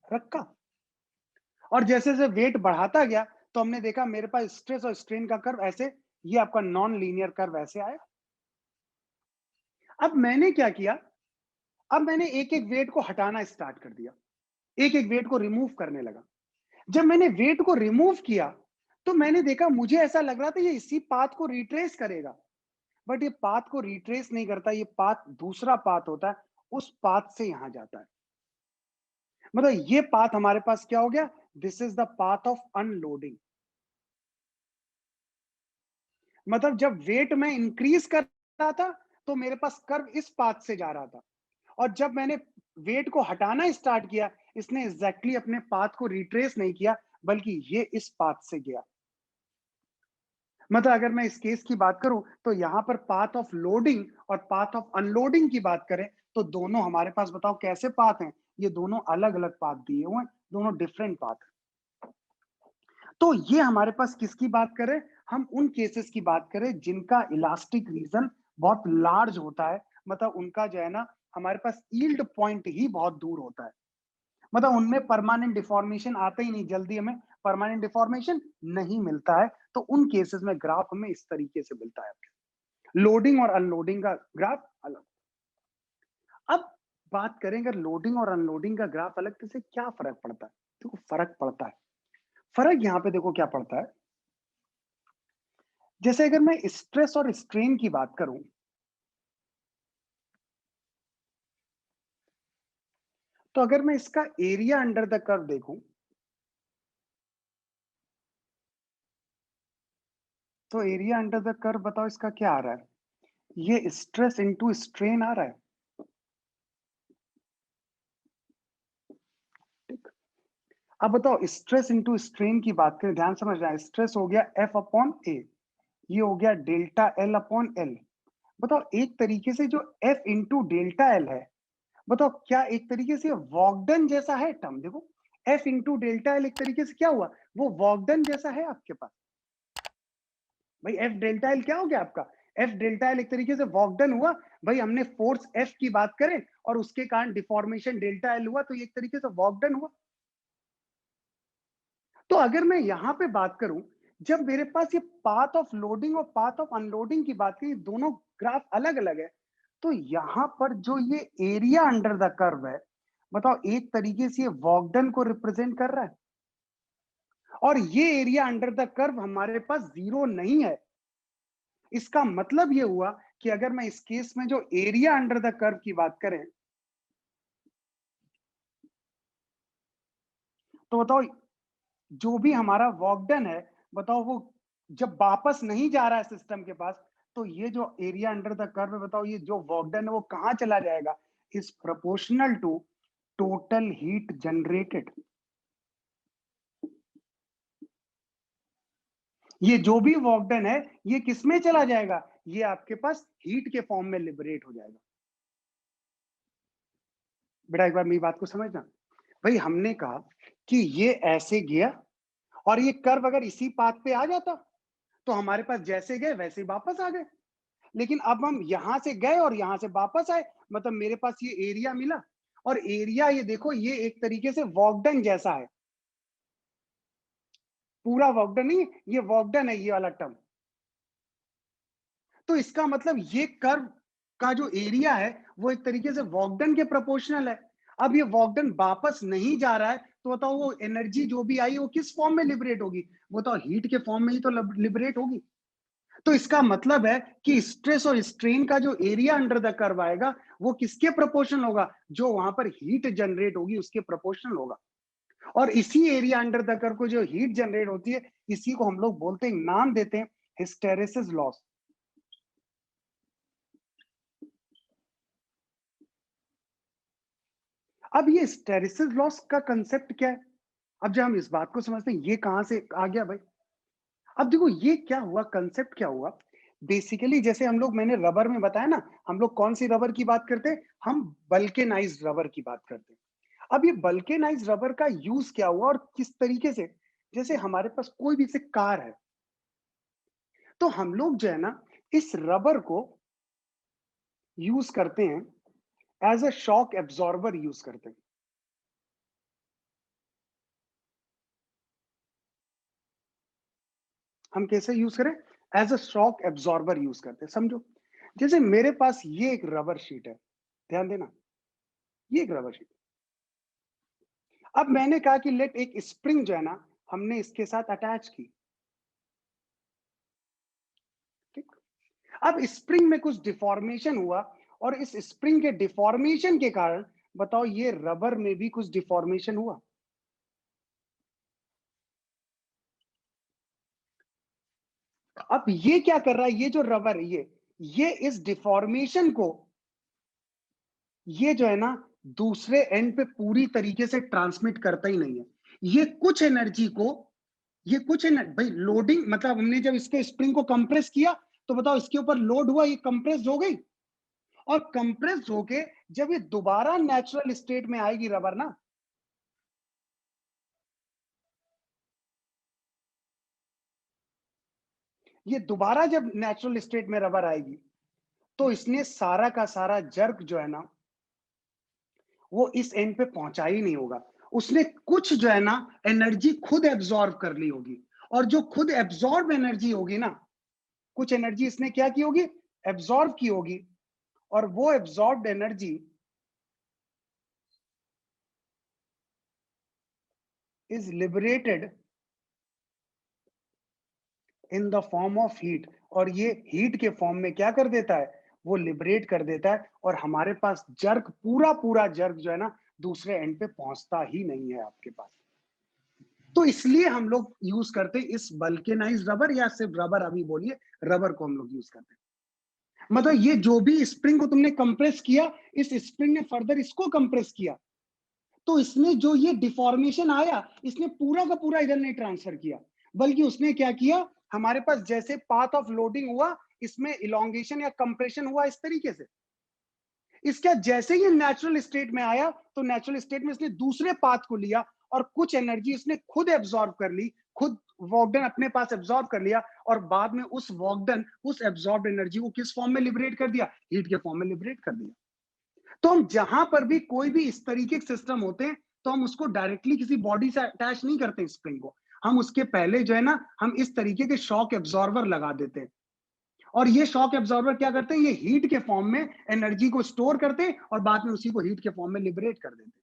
रखा, और जैसे जैसे वेट बढ़ाता गया, तो हमने देखा मेरे पास स्ट्रेस और स्ट्रेन का कर्व ऐसे, ये आपका नॉन लीनियर कर्व ऐसे आया। अब मैंने क्या किया, अब मैंने एक एक वेट को हटाना स्टार्ट कर दिया, एक एक वेट को रिमूव करने लगा। जब मैंने वेट को रिमूव किया, तो मैंने देखा, मुझे ऐसा लग रहा था ये इसी पाथ को रिट्रेस करेगा, बट ये पाथ को रिट्रेस नहीं करता, ये पाथ दूसरा पाथ होता है, उस पाथ से यहां जाता है। मतलब ये पाथ हमारे पास क्या हो गया, this is the path of unloading. मतलब जब वेट में इंक्रीज कर रहा था तो मेरे पास कर्व इस पाथ से जा रहा था, और जब मैंने वेट को हटाना स्टार्ट किया, इसने एग्जैक्टली अपने पाथ को रिट्रेस नहीं किया, बल्कि ये इस पाथ से गया। मतलब अगर मैं इस केस की बात करूं तो यहां पर पाथ ऑफ लोडिंग और पाथ ऑफ अनलोडिंग की बात करें तो दोनों हमारे पास, बताओ कैसे पाथ हैं, ये दोनों अलग अलग पाथ दिए हुए हैं, दोनों डिफरेंट पाथ। तो ये हमारे पास किसकी बात करें, हम उन केसेस की बात करें जिनका इलास्टिक रीजन बहुत लार्ज होता है, मतलब उनका जो है ना हमारे पास यील्ड पॉइंट ही बहुत दूर होता है, मतलब उनमें परमानेंट डिफॉर्मेशन आता ही नहीं, जल्दी हमें परमानेंट डिफॉर्मेशन नहीं मिलता है। तो उन केसेस में ग्राफ हमें इस तरीके से मिलता है, लोडिंग और अनलोडिंग का ग्राफ अलग। अब बात करें अगर लोडिंग और अनलोडिंग का ग्राफ अलग से क्या फर्क पड़ता है, देखो फर्क पड़ता है, फर्क यहाँ पे देखो क्या पड़ता है। जैसे अगर मैं स्ट्रेस और स्ट्रेन की बात करूं, तो अगर मैं इसका एरिया अंडर द कर्व देखूं, तो एरिया अंडर द कर्व बताओ इसका क्या आ रहा है, ये स्ट्रेस इनटू स्ट्रेन आ रहा है। ठीक, अब बताओ स्ट्रेस इनटू स्ट्रेन की बात करें, ध्यान समझना, स्ट्रेस हो गया एफ अपॉन ए, ये हो गया डेल्टा एल अपॉन एल। बताओ एक तरीके से जो एफ इंटू डेल्टा एल है, बताओ क्या एक तरीके से वॉकडन जैसा है टर्म, देखो एफ इंटू डेल्टा एल एक तरीके से क्या हुआ, वो वॉकडन जैसा है आपके पास। भाई एफ डेल्टा एल क्या हो गया आपका, एफ डेल्टा एल एक तरीके से वॉकडन हुआ। भाई हमने फोर्स एफ की बात करें और उसके कारण डिफॉर्मेशन डेल्टा एल हुआ, तो ये एक तरीके से वॉकडन हुआ। तो अगर मैं यहां पे बात करूं, जब मेरे पास ये पाथ ऑफ लोडिंग और पाथ ऑफ अनलोडिंग की बात करें, दोनों ग्राफ अलग अलग है, तो यहां पर जो ये एरिया अंडर द कर्व है, बताओ एक तरीके से ये वॉकडन को रिप्रेजेंट कर रहा है, और ये एरिया अंडर द कर्व हमारे पास जीरो नहीं है। इसका मतलब ये हुआ कि अगर मैं इस केस में जो एरिया अंडर द कर्व की बात करें, तो बताओ जो भी हमारा वॉकडन है, बताओ वो जब वापस नहीं जा रहा है सिस्टम के पास, तो ये जो एरिया अंडर द कर्व है, बताओ ये जो वॉकडन है वो कहां चला जाएगा, is proportional to total heat generated. ये जो भी वॉकडन है ये किस में चला जाएगा, ये आपके पास हीट के फॉर्म में लिबरेट हो जाएगा। बेटा एक बार मेरी बात को समझना, भाई हमने कहा कि ये ऐसे गया, और ये कर्व अगर इसी पाथ पे आ जाता तो हमारे पास जैसे गए वैसे ही वापस आ गए। लेकिन अब हम यहां से गए और यहां से वापस आए, मतलब मेरे पास ये एरिया मिला, और एरिया ये देखो ये एक तरीके से वॉकडन जैसा है, पूरा वॉकडन नहीं, ये वॉकडन है ये वाला टर्म। तो इसका मतलब ये कर्व का जो एरिया है वो एक तरीके से वॉकडन के प्रोपोर्शनल है। अब ये वॉकडन वापस नहीं जा रहा है, तो बताओ वो एनर्जी जो भी आई वो किस फॉर्म में लिबरेट होगी, वो तो हीट के फॉर्म में ही तो लिबरेट होगी। तो इसका मतलब है कि स्ट्रेस और स्ट्रेन का जो एरिया अंडर द कर्व आएगा वो किसके प्रोपोर्शनल होगा, जो वहां पर हीट जनरेट होगी उसके प्रोपोर्शनल होगा। और इसी एरिया अंडर द कर्व को जो हीट जनरेट होती है, इसी को हम लोग बोलते हैं, नाम देते हैं हिस्टेरेसिस लॉस। अब ये हिस्टेरेसिस लॉस का कंसेप्ट क्या है, अब जब हम इस बात को समझते हैं ये कहां से आ गया भाई। अब देखो ये क्या हुआ, कंसेप्ट क्या हुआ, बेसिकली जैसे हम लोग, मैंने रबर में बताया ना, हम लोग कौन सी रबर की बात करते हैं, हम बल्केनाइज्ड रबर की बात करते हैं। अब ये बल्केनाइज्ड रबर का यूज क्या हुआ और किस तरीके से, जैसे हमारे पास कोई भी से कार है, तो हम लोग जो है ना इस रबर को यूज करते हैं, as a shock absorber use करते हैं। हम कैसे यूज करें, as a shock absorber use करते हैं, समझो। जैसे मेरे पास ये एक रबर शीट है, ध्यान देना, ये एक रबर शीट। अब मैंने कहा कि लेट एक स्प्रिंग जो है ना हमने इसके साथ अटैच की, अब स्प्रिंग में कुछ डिफॉर्मेशन हुआ और इस स्प्रिंग के डिफॉर्मेशन के कारण बताओ ये रबर में भी कुछ डिफॉर्मेशन हुआ। अब ये क्या कर रहा है, ये जो रबर है ये इस डिफॉर्मेशन को ये जो है ना दूसरे एंड पे पूरी तरीके से ट्रांसमिट करता ही नहीं है। ये कुछ एनर्जी को ये कुछ भाई लोडिंग मतलब हमने जब इसके स्प्रिंग को कंप्रेस किया तो बताओ इसके ऊपर लोड हुआ, ये कंप्रेस हो गई और कंप्रेस होके जब ये दोबारा नेचुरल स्टेट में आएगी रबर ना, ये दोबारा जब नेचुरल स्टेट में रबर आएगी तो इसने सारा का सारा जर्क जो है ना वो इस एंड पे पहुंचा ही नहीं होगा। उसने कुछ जो है ना एनर्जी खुद एब्जॉर्ब कर ली होगी और जो खुद एब्जॉर्ब एनर्जी होगी ना, कुछ एनर्जी इसने क्या की होगी, एब्जॉर्ब की होगी और वो absorbed energy is liberated in the form of heat और ये हीट के फॉर्म में क्या कर देता है, वो लिबरेट कर देता है और हमारे पास जर्क पूरा पूरा जर्क जो है ना दूसरे एंड पे पहुंचता ही नहीं है आपके पास। तो इसलिए हम लोग यूज करते हैं इस बल्केनाइज रबर या सिर्फ रबर, अभी बोलिए रबर को हम लोग यूज करते हैं। मतलब ये जो भी स्प्रिंग को तुमने कंप्रेस किया, इस स्प्रिंग ने फर्दर इसको कंप्रेस किया तो इसने जो ये डिफॉर्मेशन आया इसने पूरा का पूरा इधर नहीं ट्रांसफर किया, बल्कि उसने क्या किया, हमारे पास जैसे पाथ ऑफ लोडिंग हुआ इसमें इलोंगेशन या कंप्रेशन हुआ इस तरीके से। इसका जैसे ही नेचुरल स्टेट में आया तो नेचुरल स्टेट में इसने दूसरे पाथ को लिया और कुछ एनर्जी इसने खुद एब्जॉर्ब कर ली, खुद वर्कडन अपने पास एब्जॉर्ब कर लिया और बाद में उस वर्कडन उस एब्जॉर्ब एनर्जी को किस फॉर्म में लिबरेट कर दिया, हीट के फॉर्म में लिबरेट कर दिया। तो हम जहां पर भी कोई भी इस तरीके के सिस्टम होते हैं तो हम उसको डायरेक्टली किसी बॉडी से अटैच नहीं करते स्प्रिंग को, हम उसके पहले जो है ना हम इस तरीके के शॉक एब्जॉर्बर लगा देते हैं और ये शॉक एब्जॉर्बर क्या करते हैं, ये हीट के फॉर्म में एनर्जी को स्टोर करते हैं और बाद में उसी को हीट के फॉर्म में लिबरेट कर देते हैं।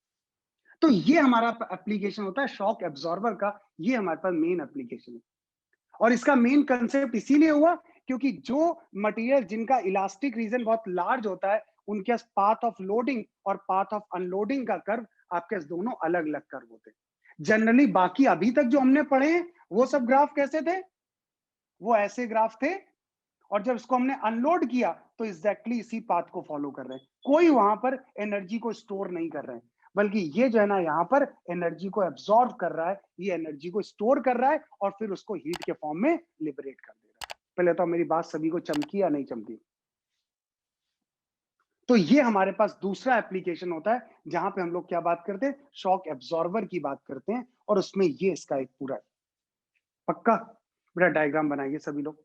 तो ये हमारा एप्लीकेशन होता है शॉक एब्जॉर्बर का, ये हमारे पास मेन एप्लीकेशन है। और इसका मेन कंसेप्ट इसीलिए हुआ क्योंकि जो मटेरियल जिनका इलास्टिक रीजन बहुत लार्ज होता है उनके पाथ ऑफ लोडिंग और पाथ ऑफ अनलोडिंग का कर्व आपके दोनों अलग अलग कर्व होते हैं जनरली। बाकी अभी तक जो हमने पढ़े हैं वो सब ग्राफ कैसे थे, वो ऐसे ग्राफ थे और जब इसको हमने अनलोड किया तो एग्जैक्टली इसी पाथ को फॉलो कर रहे हैं, कोई वहां पर एनर्जी को स्टोर नहीं कर रहे हैं, बल्कि ये जो है ना यहाँ पर एनर्जी को एब्जॉर्ब कर रहा है, ये एनर्जी को स्टोर कर रहा है और फिर उसको हीट के फॉर्म में लिबरेट कर दे रहा है। पहले तो मेरी बात सभी को चमकी या नहीं चमकी। तो ये हमारे पास दूसरा एप्लीकेशन होता है जहां पे हम लोग क्या बात करते हैं, शॉक एब्जॉर्बर की बात करते हैं और उसमें ये इसका एक पूरा पक्का पूरा डायग्राम बनाइए सभी लोग।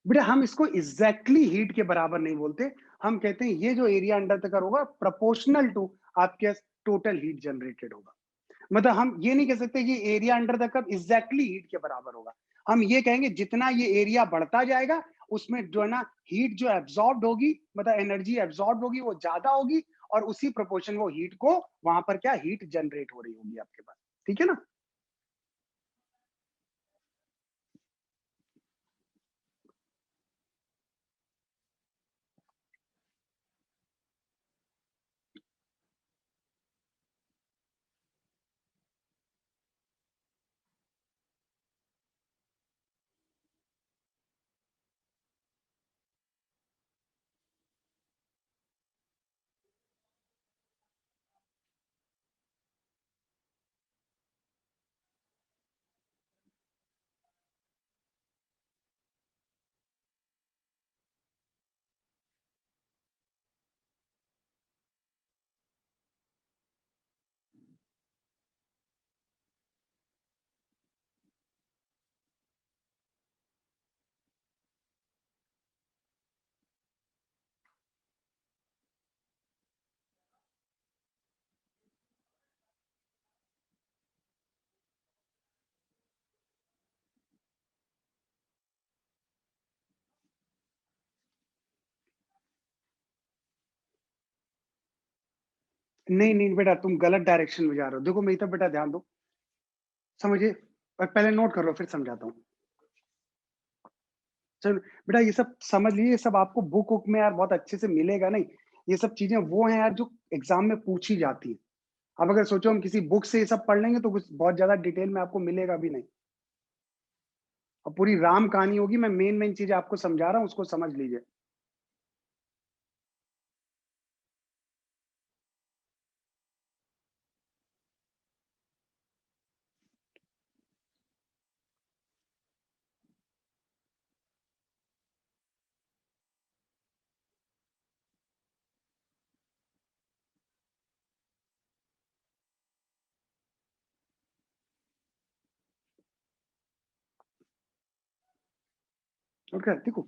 बेटा हम इसको एग्जैक्टली हीट के बराबर नहीं बोलते, हम कहते हैं ये जो एरिया अंडर द कर्व होगा प्रोपोर्शनल टू आपके टोटल हीट जनरेटेड होगा। मतलब हम ये नहीं कह सकते कि area under the curve exactly heat के बराबर होगा, हम ये कहेंगे जितना ये एरिया बढ़ता जाएगा उसमें जो है ना हीट जो एब्जॉर्ब होगी, मतलब एनर्जी एब्जॉर्ब होगी वो ज्यादा होगी और उसी प्रोपोर्शन वो हीट को वहां पर क्या हीट जनरेट हो रही होगी आपके पास। ठीक है ना। नहीं नहीं बेटा, तुम गलत डायरेक्शन में जा रहे हो। देखो मेरी तरफ बेटा ध्यान दो, समझिए, और पहले नोट कर लो फिर समझाता हूँ। चलो बेटा, ये सब समझ लीजिए, ये सब आपको बुक वुक में यार बहुत अच्छे से मिलेगा नहीं। ये सब चीजें वो हैं यार जो एग्जाम में पूछी जाती है। अब अगर सोचो हम किसी बुक से ये सब पढ़ लेंगे तो कुछ बहुत ज्यादा डिटेल में आपको मिलेगा भी नहीं, और पूरी राम कहानी होगी। मैं मेन मेन चीज आपको समझा रहा हूँ, उसको समझ लीजिए। ओके देखो,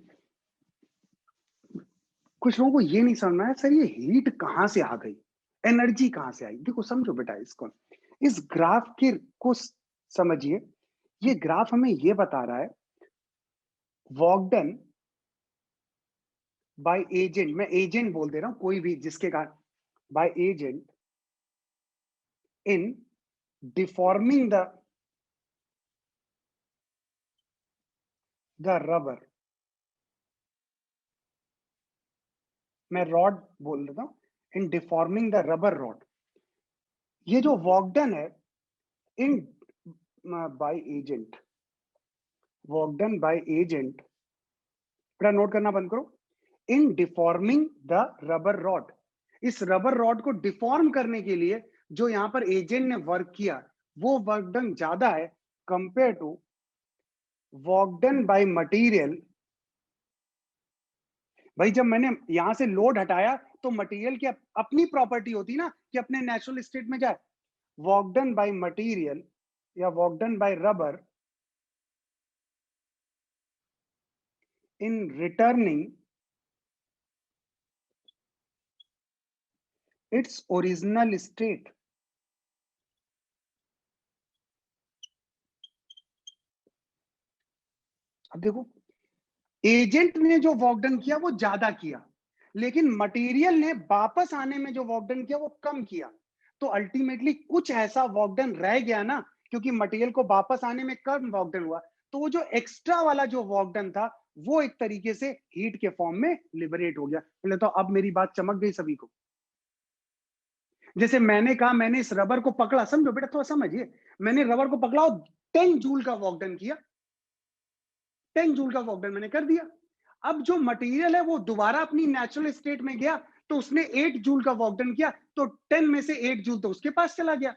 कुछ लोगों को ये नहीं समझ में आया सर ये हीट कहाँ से आ गई, एनर्जी कहाँ से आई। देखो समझो बेटा इसको, इस ग्राफ के को समझिए। ये ग्राफ हमें ये बता रहा है वर्क डन बाय एजेंट, मैं एजेंट बोल दे रहा हूं कोई भी जिसके कारण, by agent in deforming the rubber. मैं रॉड बोल देता हूं, इन डिफॉर्मिंग द रबर रॉड। ये जो वर्क डन है in by agent, work done by agent, थोड़ा नोट करना बंद करो, इन डिफॉर्मिंग द रबर रॉड। इस रबर रॉड को डिफॉर्म करने के लिए जो यहां पर एजेंट ने वर्क किया, वो वर्क डन ज्यादा है compare to work done by material. भाई जब मैंने यहां से लोड हटाया तो मटेरियल की अपनी प्रॉपर्टी होती ना कि अपने नेचुरल स्टेट में जाए। वर्क डन बाय मटेरियल या वर्क डन बाय रबर इन रिटर्निंग इट्स ओरिजिनल स्टेट। अब देखो, एजेंट ने जो वर्क डन किया वो ज्यादा किया, लेकिन मटेरियल ने वापस आने में जो वर्क डन किया वो कम किया। तो अल्टीमेटली कुछ ऐसा वर्क डन रह गया ना, क्योंकि मटेरियल को वापस आने में कम वर्क डन हुआ। तो वो जो एक्स्ट्रा वाला जो वर्क डन था वो एक तरीके से हीट के फॉर्म में लिबरेट हो गया। बोले तो अब मेरी बात चमक गई सभी को। जैसे मैंने कहा मैंने इस रबर को पकड़ा, समझो बेटा थोड़ा समझिए, मैंने रबर को पकड़ा और 10 जूल का वर्क डन किया, 10 जूल का वर्क डन मैंने कर दिया। अब जो मटेरियल है वो दोबारा अपनी नेचुरल स्टेट में गया तो उसने 8 जूल का वर्क डन किया, तो 10 में से 8 जूल तो उसके पास चला गया।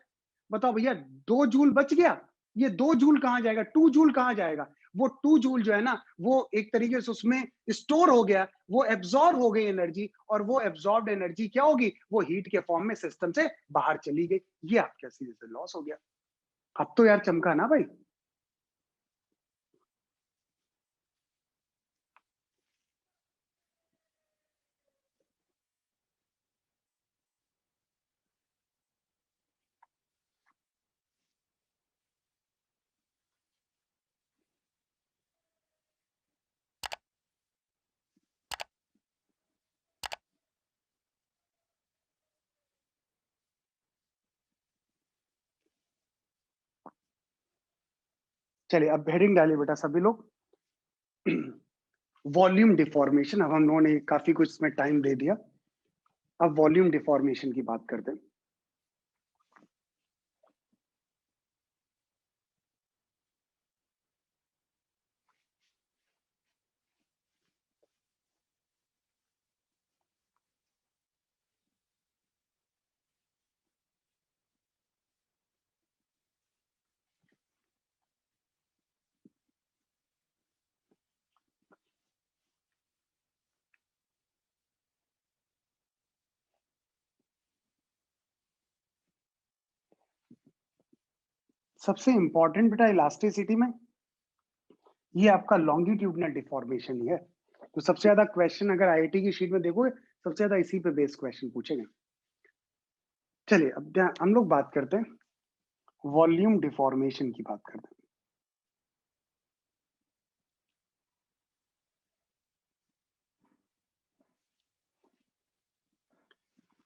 बताओ भैया 2 जूल बच गया, ये 2 जूल कहां जाएगा, 2 जूल कहां जाएगा। वो 2 जूल जो है ना वो एक तरीके से उसमें स्टोर हो गया, वो एब्जॉर्ब हो गई एनर्जी, और वो एब्जॉर्ब एनर्जी क्या होगी, वो हीट के फॉर्म में सिस्टम से बाहर चली गई। ये आपका सीधे से लॉस हो गया। अब तो यार चमका ना भाई। चलिए अब हेडिंग डालिए बेटा सभी लोग। Volume deformation. अब हम लोगों ने काफी कुछ इसमें टाइम दे दिया, अब वॉल्यूम डिफॉर्मेशन की बात करते हैं। सबसे इंपॉर्टेंट बेटा इलास्टिसिटी में ये आपका लॉन्गिट्यूडनल डिफॉर्मेशन ही है। तो सबसे ज्यादा क्वेश्चन अगर आईआईटी की शीट में देखोगे, सबसे ज्यादा इसी पे बेस्ड क्वेश्चन पूछेंगे। चलिए अब हम लोग बात करते हैं वॉल्यूम डिफॉर्मेशन की बात करते हैं।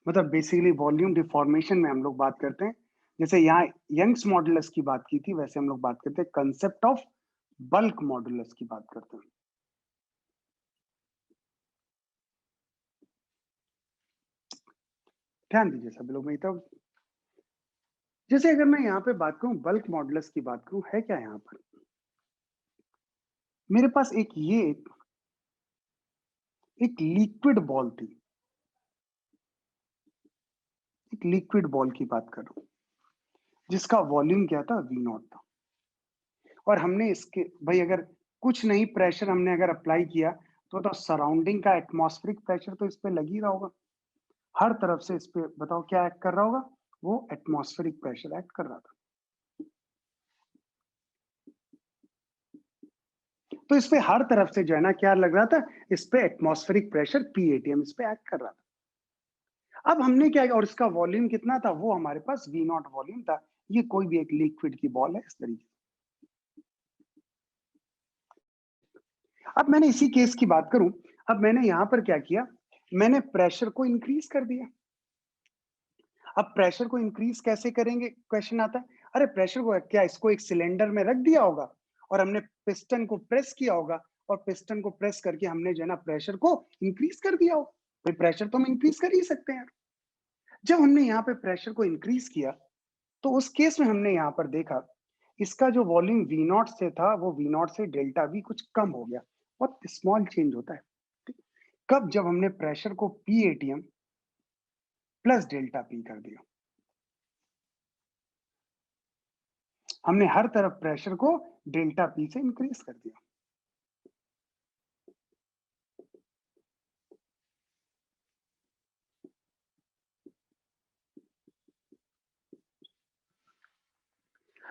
मतलब बेसिकली वॉल्यूम डिफॉर्मेशन में हम लोग बात करते हैं, जैसे यहाँ यंग्स मॉडुलस की बात की थी, वैसे हम लोग बात करते हैं कंसेप्ट ऑफ बल्क मॉडुलस की बात करते हैं। ध्यान दीजिए सभी लोग, तो जैसे अगर मैं यहाँ पे बात करूं बल्क मॉडुलस की बात करूं, है क्या यहाँ पर मेरे पास एक लिक्विड बॉल थी, एक लिक्विड बॉल की बात कर रहा हूं जिसका वॉल्यूम क्या था, वी नॉट था। और हमने इसके भाई अगर कुछ नहीं प्रेशर हमने अगर अप्लाई किया तो सराउंडिंग का एटमॉस्फेरिक प्रेशर तो इस पे लग ही रहा होगा, हर तरफ से इस पे बताओ क्या एक्ट कर रहा होगा, वो एटमॉस्फेरिक प्रेशर एक्ट कर रहा था। तो इस पे हर तरफ से जो है ना क्या लग रहा था, इस पे एटमॉस्फेरिक प्रेशर पी इस पे एक्ट कर रहा था। अब हमने क्या किया, और इसका वॉल्यूम कितना था, वो हमारे पास वी नॉट वॉल्यूम था। ये कोई भी एक लिक्विड की बॉल है इस तरीके। अब मैंने इसी केस की बात करूं, अब मैंने यहां पर क्या किया, मैंने प्रेशर को इंक्रीज कर दिया। अब प्रेशर को इंक्रीज कैसे करेंगे, क्वेश्चन आता है, अरे प्रेशर को क्या इसको एक सिलेंडर में रख दिया होगा और हमने पिस्टन को प्रेस किया होगा, और पिस्टन को प्रेस करके हमने जो है ना प्रेशर को इंक्रीज कर दिया होगा। भाई प्रेशर तो हम इंक्रीज कर ही सकते हैं। जब हमने यहाँ पे प्रेशर को इंक्रीज किया तो उस केस में हमने यहाँ पर देखा इसका जो वॉल्यूम वी नॉट से था वो वी नॉट से डेल्टा वी कुछ कम हो गया, बहुत स्मॉल चेंज होता है। कब, जब हमने प्रेशर को P ATM plus delta P कर दिया, हमने हर तरफ प्रेशर को डेल्टा पी से इंक्रीज कर दिया।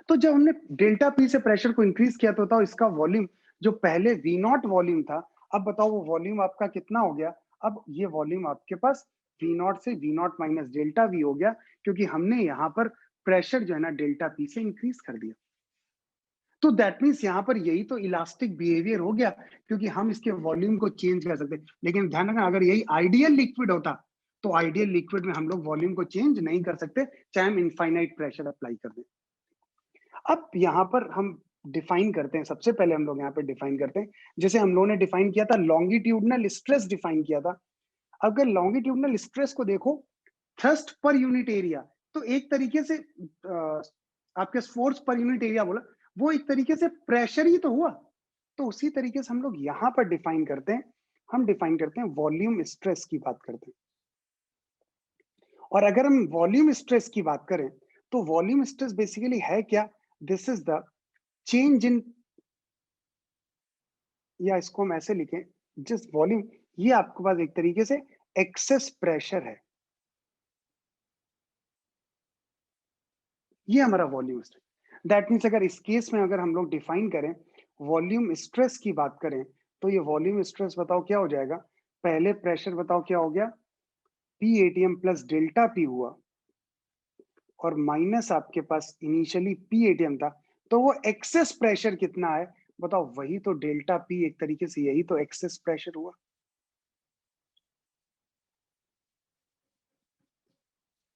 तो जब हमने डेल्टा पी से प्रेशर को इंक्रीज किया तो बताओ इसका वॉल्यूम जो पहले वी नॉट वॉल्यूम था, अब बताओ वो वॉल्यूम आपका कितना हो गया। अब ये वॉल्यूम आपके पास वी नॉट से V naught minus delta V हो गया, क्योंकि हमने यहाँ पर प्रेशर जो है ना डेल्टा पी से इंक्रीज कर दिया। तो दैट मीन्स यहाँ पर यही तो इलास्टिक बिहेवियर हो गया, क्योंकि हम इसके वॉल्यूम को चेंज कर सकते। लेकिन ध्यान रखना, अगर यही आइडियल लिक्विड होता तो आइडियल लिक्विड में हम लोग वॉल्यूम को चेंज नहीं कर सकते, चाहे हम इनफाइनाइट प्रेशर अप्लाई कर दें। अब यहाँ पर हम डिफाइन करते हैं, सबसे पहले हम लोग यहाँ पे डिफाइन करते हैं, जैसे हम लोगों ने डिफाइन किया था लॉन्गिट्यूडनल स्ट्रेस डिफाइन किया था। अगर लॉन्गिट्यूडनल स्ट्रेस को देखो, थ्रस्ट पर यूनिट एरिया, तो एक तरीके से आपके फोर्स पर यूनिट एरिया बोला, वो एक तरीके से प्रेशर ही तो हुआ। तो उसी तरीके से हम लोग यहाँ पर डिफाइन करते हैं, हम डिफाइन करते हैं वॉल्यूम स्ट्रेस की बात करते हैं। और अगर हम वॉल्यूम स्ट्रेस की बात करें तो वॉल्यूम स्ट्रेस बेसिकली है क्या, दिस इज द चेंज इन, या इसको हम ऐसे लिखें, जिस वॉल्यूम, ये आपके पास एक तरीके से एक्सेस प्रेशर है, ये हमारा वॉल्यूम स्ट्रेस। दैट मीन्स अगर इस केस में अगर हम लोग डिफाइन करें वॉल्यूम स्ट्रेस की बात करें, तो ये वॉल्यूम स्ट्रेस बताओ क्या हो जाएगा, पहले प्रेशर बताओ क्या हो गया, P ATM plus delta P हुआ, और माइनस आपके पास इनिशियली पी एटीएम था, तो वो एक्सेस प्रेशर कितना है बताओ, वही तो डेल्टा पी, एक तरीके से यही तो एक्सेस प्रेशर हुआ।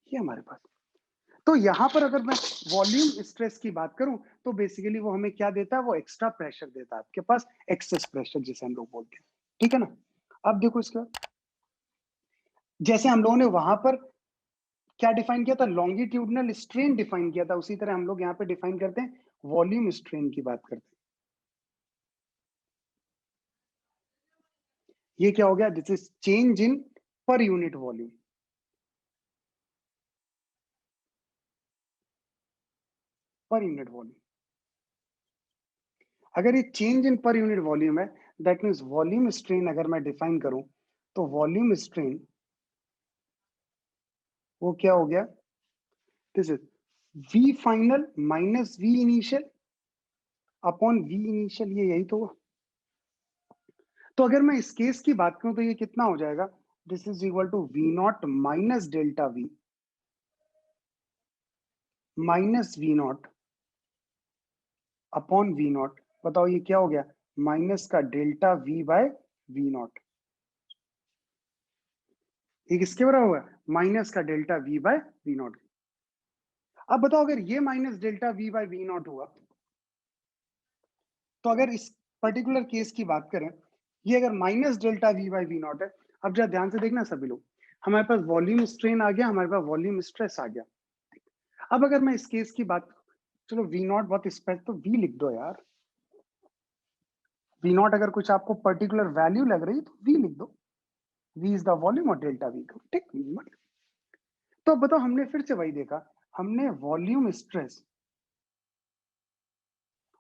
ये हमारे पास, तो यहां पर अगर मैं वॉल्यूम स्ट्रेस की बात करूं तो बेसिकली वो हमें क्या देता है, वो एक्स्ट्रा प्रेशर देता है आपके पास, एक्सेस प्रेशर जिसे हम लोग बोलते हैं। ठीक है ना। अब देखो इसके बाद, जैसे हम लोगों ने वहां पर क्या डिफाइन किया था, लॉन्गिट्यूडनल स्ट्रेन डिफाइन किया था, उसी तरह हम लोग यहाँ पे डिफाइन करते हैं वॉल्यूम स्ट्रेन की बात करते हैं। ये क्या हो गया, this is change in per unit volume. Per unit volume, अगर ये change in per unit volume है, दैट मीन्स वॉल्यूम स्ट्रेन अगर मैं डिफाइन करूं तो वॉल्यूम स्ट्रेन वो क्या हो गया, this is V final minus V initial upon V initial, ये यही तो हुआ। तो अगर मैं इस केस की बात करूं तो ये कितना हो जाएगा, this is equal to V naught minus delta V minus V naught upon V naught. बताओ ये क्या हो गया, माइनस का delta V by V naught. ये किसके बराबर हुआ, माइनस का delta V by V naught. अब बताओ अगर ये minus delta V by V naught हुआ, तो अगर इस पर्टिकुलर केस की बात करें, ये अगर minus delta V by V naught है, अब जरा ध्यान से देखना सभी लोग, हमारे पास वॉल्यूम स्ट्रेन आ गया, हमारे पास वॉल्यूम स्ट्रेस आ गया। अब अगर मैं इस केस की बात, चलो वी नॉट बहुत स्पेस, तो वी लिख दो यार। वी नॉट अगर कुछ आपको पर्टिकुलर वैल्यू लग रही है तो वी लिख दो। वी इज द वॉल्यूम और डेल्टा वी, ठीक। तो बताओ, हमने फिर से वही देखा, हमने वॉल्यूम स्ट्रेस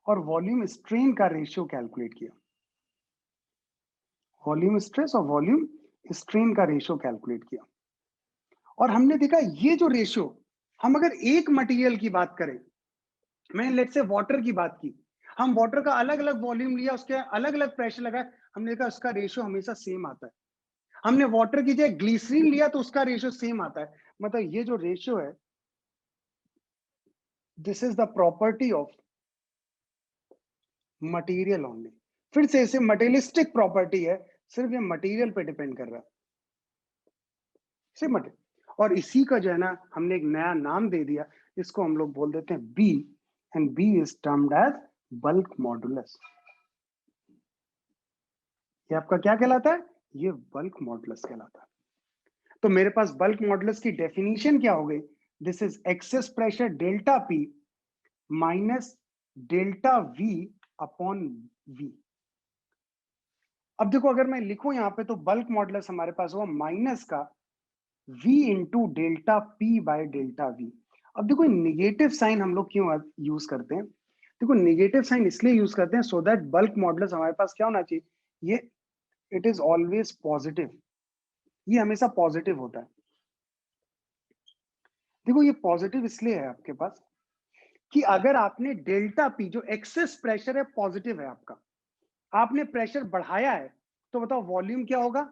और वॉल्यूम स्ट्रेन का रेशियो कैलकुलेट किया। वॉल्यूम स्ट्रेस और वॉल्यूम स्ट्रेन का रेशियो कैलकुलेट किया, और हमने देखा ये जो रेशियो, हम अगर एक मटेरियल की बात करें, मैंने लेट से वाटर की बात की, हम वाटर का अलग अलग वॉल्यूम लिया, उसके अलग अलग प्रेशर लगाया, हमने देखा उसका रेशियो हमेशा सेम आता है। हमने वाटर की जगह ग्लिसरीन लिया तो उसका रेशियो सेम आता है। मतलब ये जो रेशियो है, this is the property of material only. फिर से इसे मटेरियलिस्टिक प्रॉपर्टी है, सिर्फ ये मटेरियल पे डिपेंड कर रहा है, सिर्फ मटेरियल। और इसी का जो है ना, हमने एक नया नाम दे दिया, इसको हम लोग बोल देते हैं B, and B is termed as bulk modulus. ये आपका क्या कहलाता है? ये बल्क मॉडुलस कहलाता है। तो मेरे पास बल्क मॉडुलस की डेफिनेशन क्या हो गई? This is excess pressure delta P minus delta V upon V. अब देखो, अगर मैं लिखूं यहां पे, तो बल्क मॉडुलस हमारे पास हुआ माइनस का v into delta P by delta we. अब देखो, निगेटिव साइन हम लोग क्यों यूज करते हैं? देखो, निगेटिव साइन इसलिए यूज करते हैं सो दैट बल्क मॉडुलस हमारे पास क्या होना चाहिए, ये इट इज ऑलवेज पॉजिटिव, ये हमेशा पॉजिटिव होता है। देखो, ये पॉजिटिव इसलिए है आपके पास कि अगर आपने डेल्टा पी, जो एक्सेस प्रेशर है, पॉजिटिव है आपका, आपने प्रेशर बढ़ाया है, तो बताओ वॉल्यूम क्या होगा?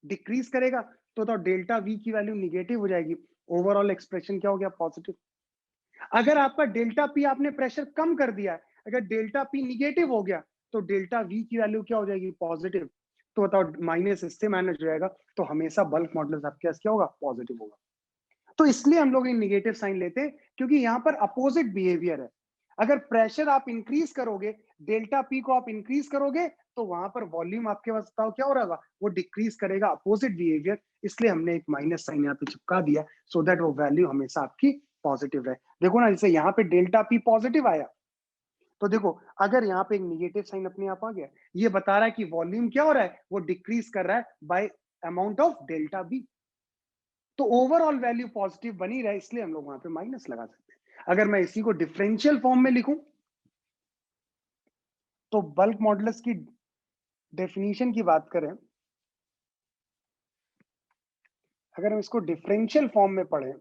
डिक्रीज करेगा। तो बताओ डेल्टा वी की वैल्यू निगेटिव हो जाएगी, ओवरऑल एक्सप्रेशन क्या हो गया? पॉजिटिव। अगर आपका डेल्टा पी, आपने प्रेशर कम कर दिया है, अगर डेल्टा पी निगेटिव हो गया, तो डेल्टा वी की वैल्यू क्या हो जाएगी? पॉजिटिव। तो बताओ माइनस इससे माइनस जाएगा, तो हमेशा बल्क मॉडुलस आपके पास क्या होगा? पॉजिटिव होगा। तो इसलिए हम लोग ये निगेटिव साइन लेते हैं, क्योंकि यहां पर अपोजिट बिहेवियर है। अगर प्रेशर आप इंक्रीज करोगे, डेल्टा पी को आप इंक्रीज करोगे, तो वहां पर वॉल्यूम आपके पास बताओ क्या हो रहा होगा? वो डिक्रीज करेगा, अपोजिट बिहेवियर। इसलिए हमने एक माइनस साइन यहाँ पे चिपका दिया, सो दैट वो वैल्यू हमेशा आपकी पॉजिटिव रहे। देखो ना, जैसे यहाँ पे डेल्टा पी पॉजिटिव आया, तो देखो अगर यहाँ पे एक निगेटिव साइन अपने आप आ गया, ये बता रहा है कि वॉल्यूम क्या हो रहा है? वो डिक्रीज कर रहा है by amount of delta B. तो ओवरऑल वैल्यू पॉजिटिव बनी रहे, इसलिए हम लोग वहां पे माइनस लगा सकते हैं। अगर मैं इसी को डिफरेंशियल फॉर्म में लिखूं, तो बल्क मॉडुलस की डेफिनेशन की बात करें, अगर हम इसको डिफरेंशियल फॉर्म में पढ़ें,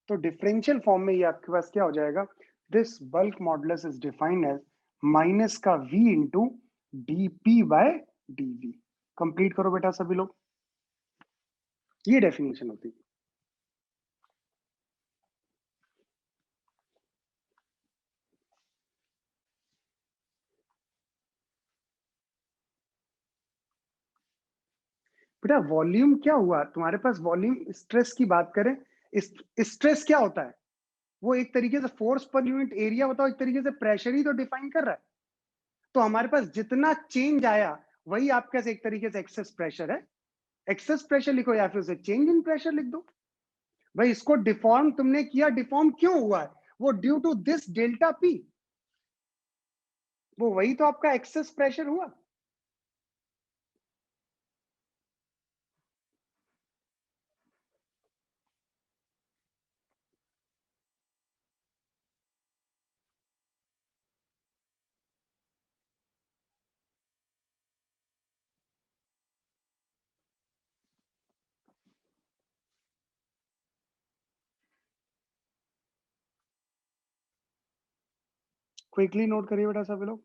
तो डिफरेंशियल फॉर्म में ये आपके पास क्या हो जाएगा? This bulk modulus is defined as minus का v into D P by D V. Complete करो बेटा सभी लोग, ये डेफिनेशन होती है। बेटा वॉल्यूम क्या हुआ तुम्हारे पास? वॉल्यूम स्ट्रेस की बात करें, स्ट्रेस क्या होता है? वो एक तरीके से फोर्स पर यूनिट एरिया, बताओ, एक तरीके से प्रेशर ही तो डिफाइन कर रहा है। तो हमारे पास जितना चेंज आया, वही आपके पास एक तरीके से एक्सेस प्रेशर है। एक्सेस प्रेशर लिखो या फिर उसे चेंज इन प्रेशर लिख दो। भाई इसको डिफॉर्म तुमने किया, डिफॉर्म क्यों हुआ है? वो due to this delta P, वो वही तो आपका एक्सेस प्रेशर हुआ। क्विकली नोट करिए बेटा सभी लोग।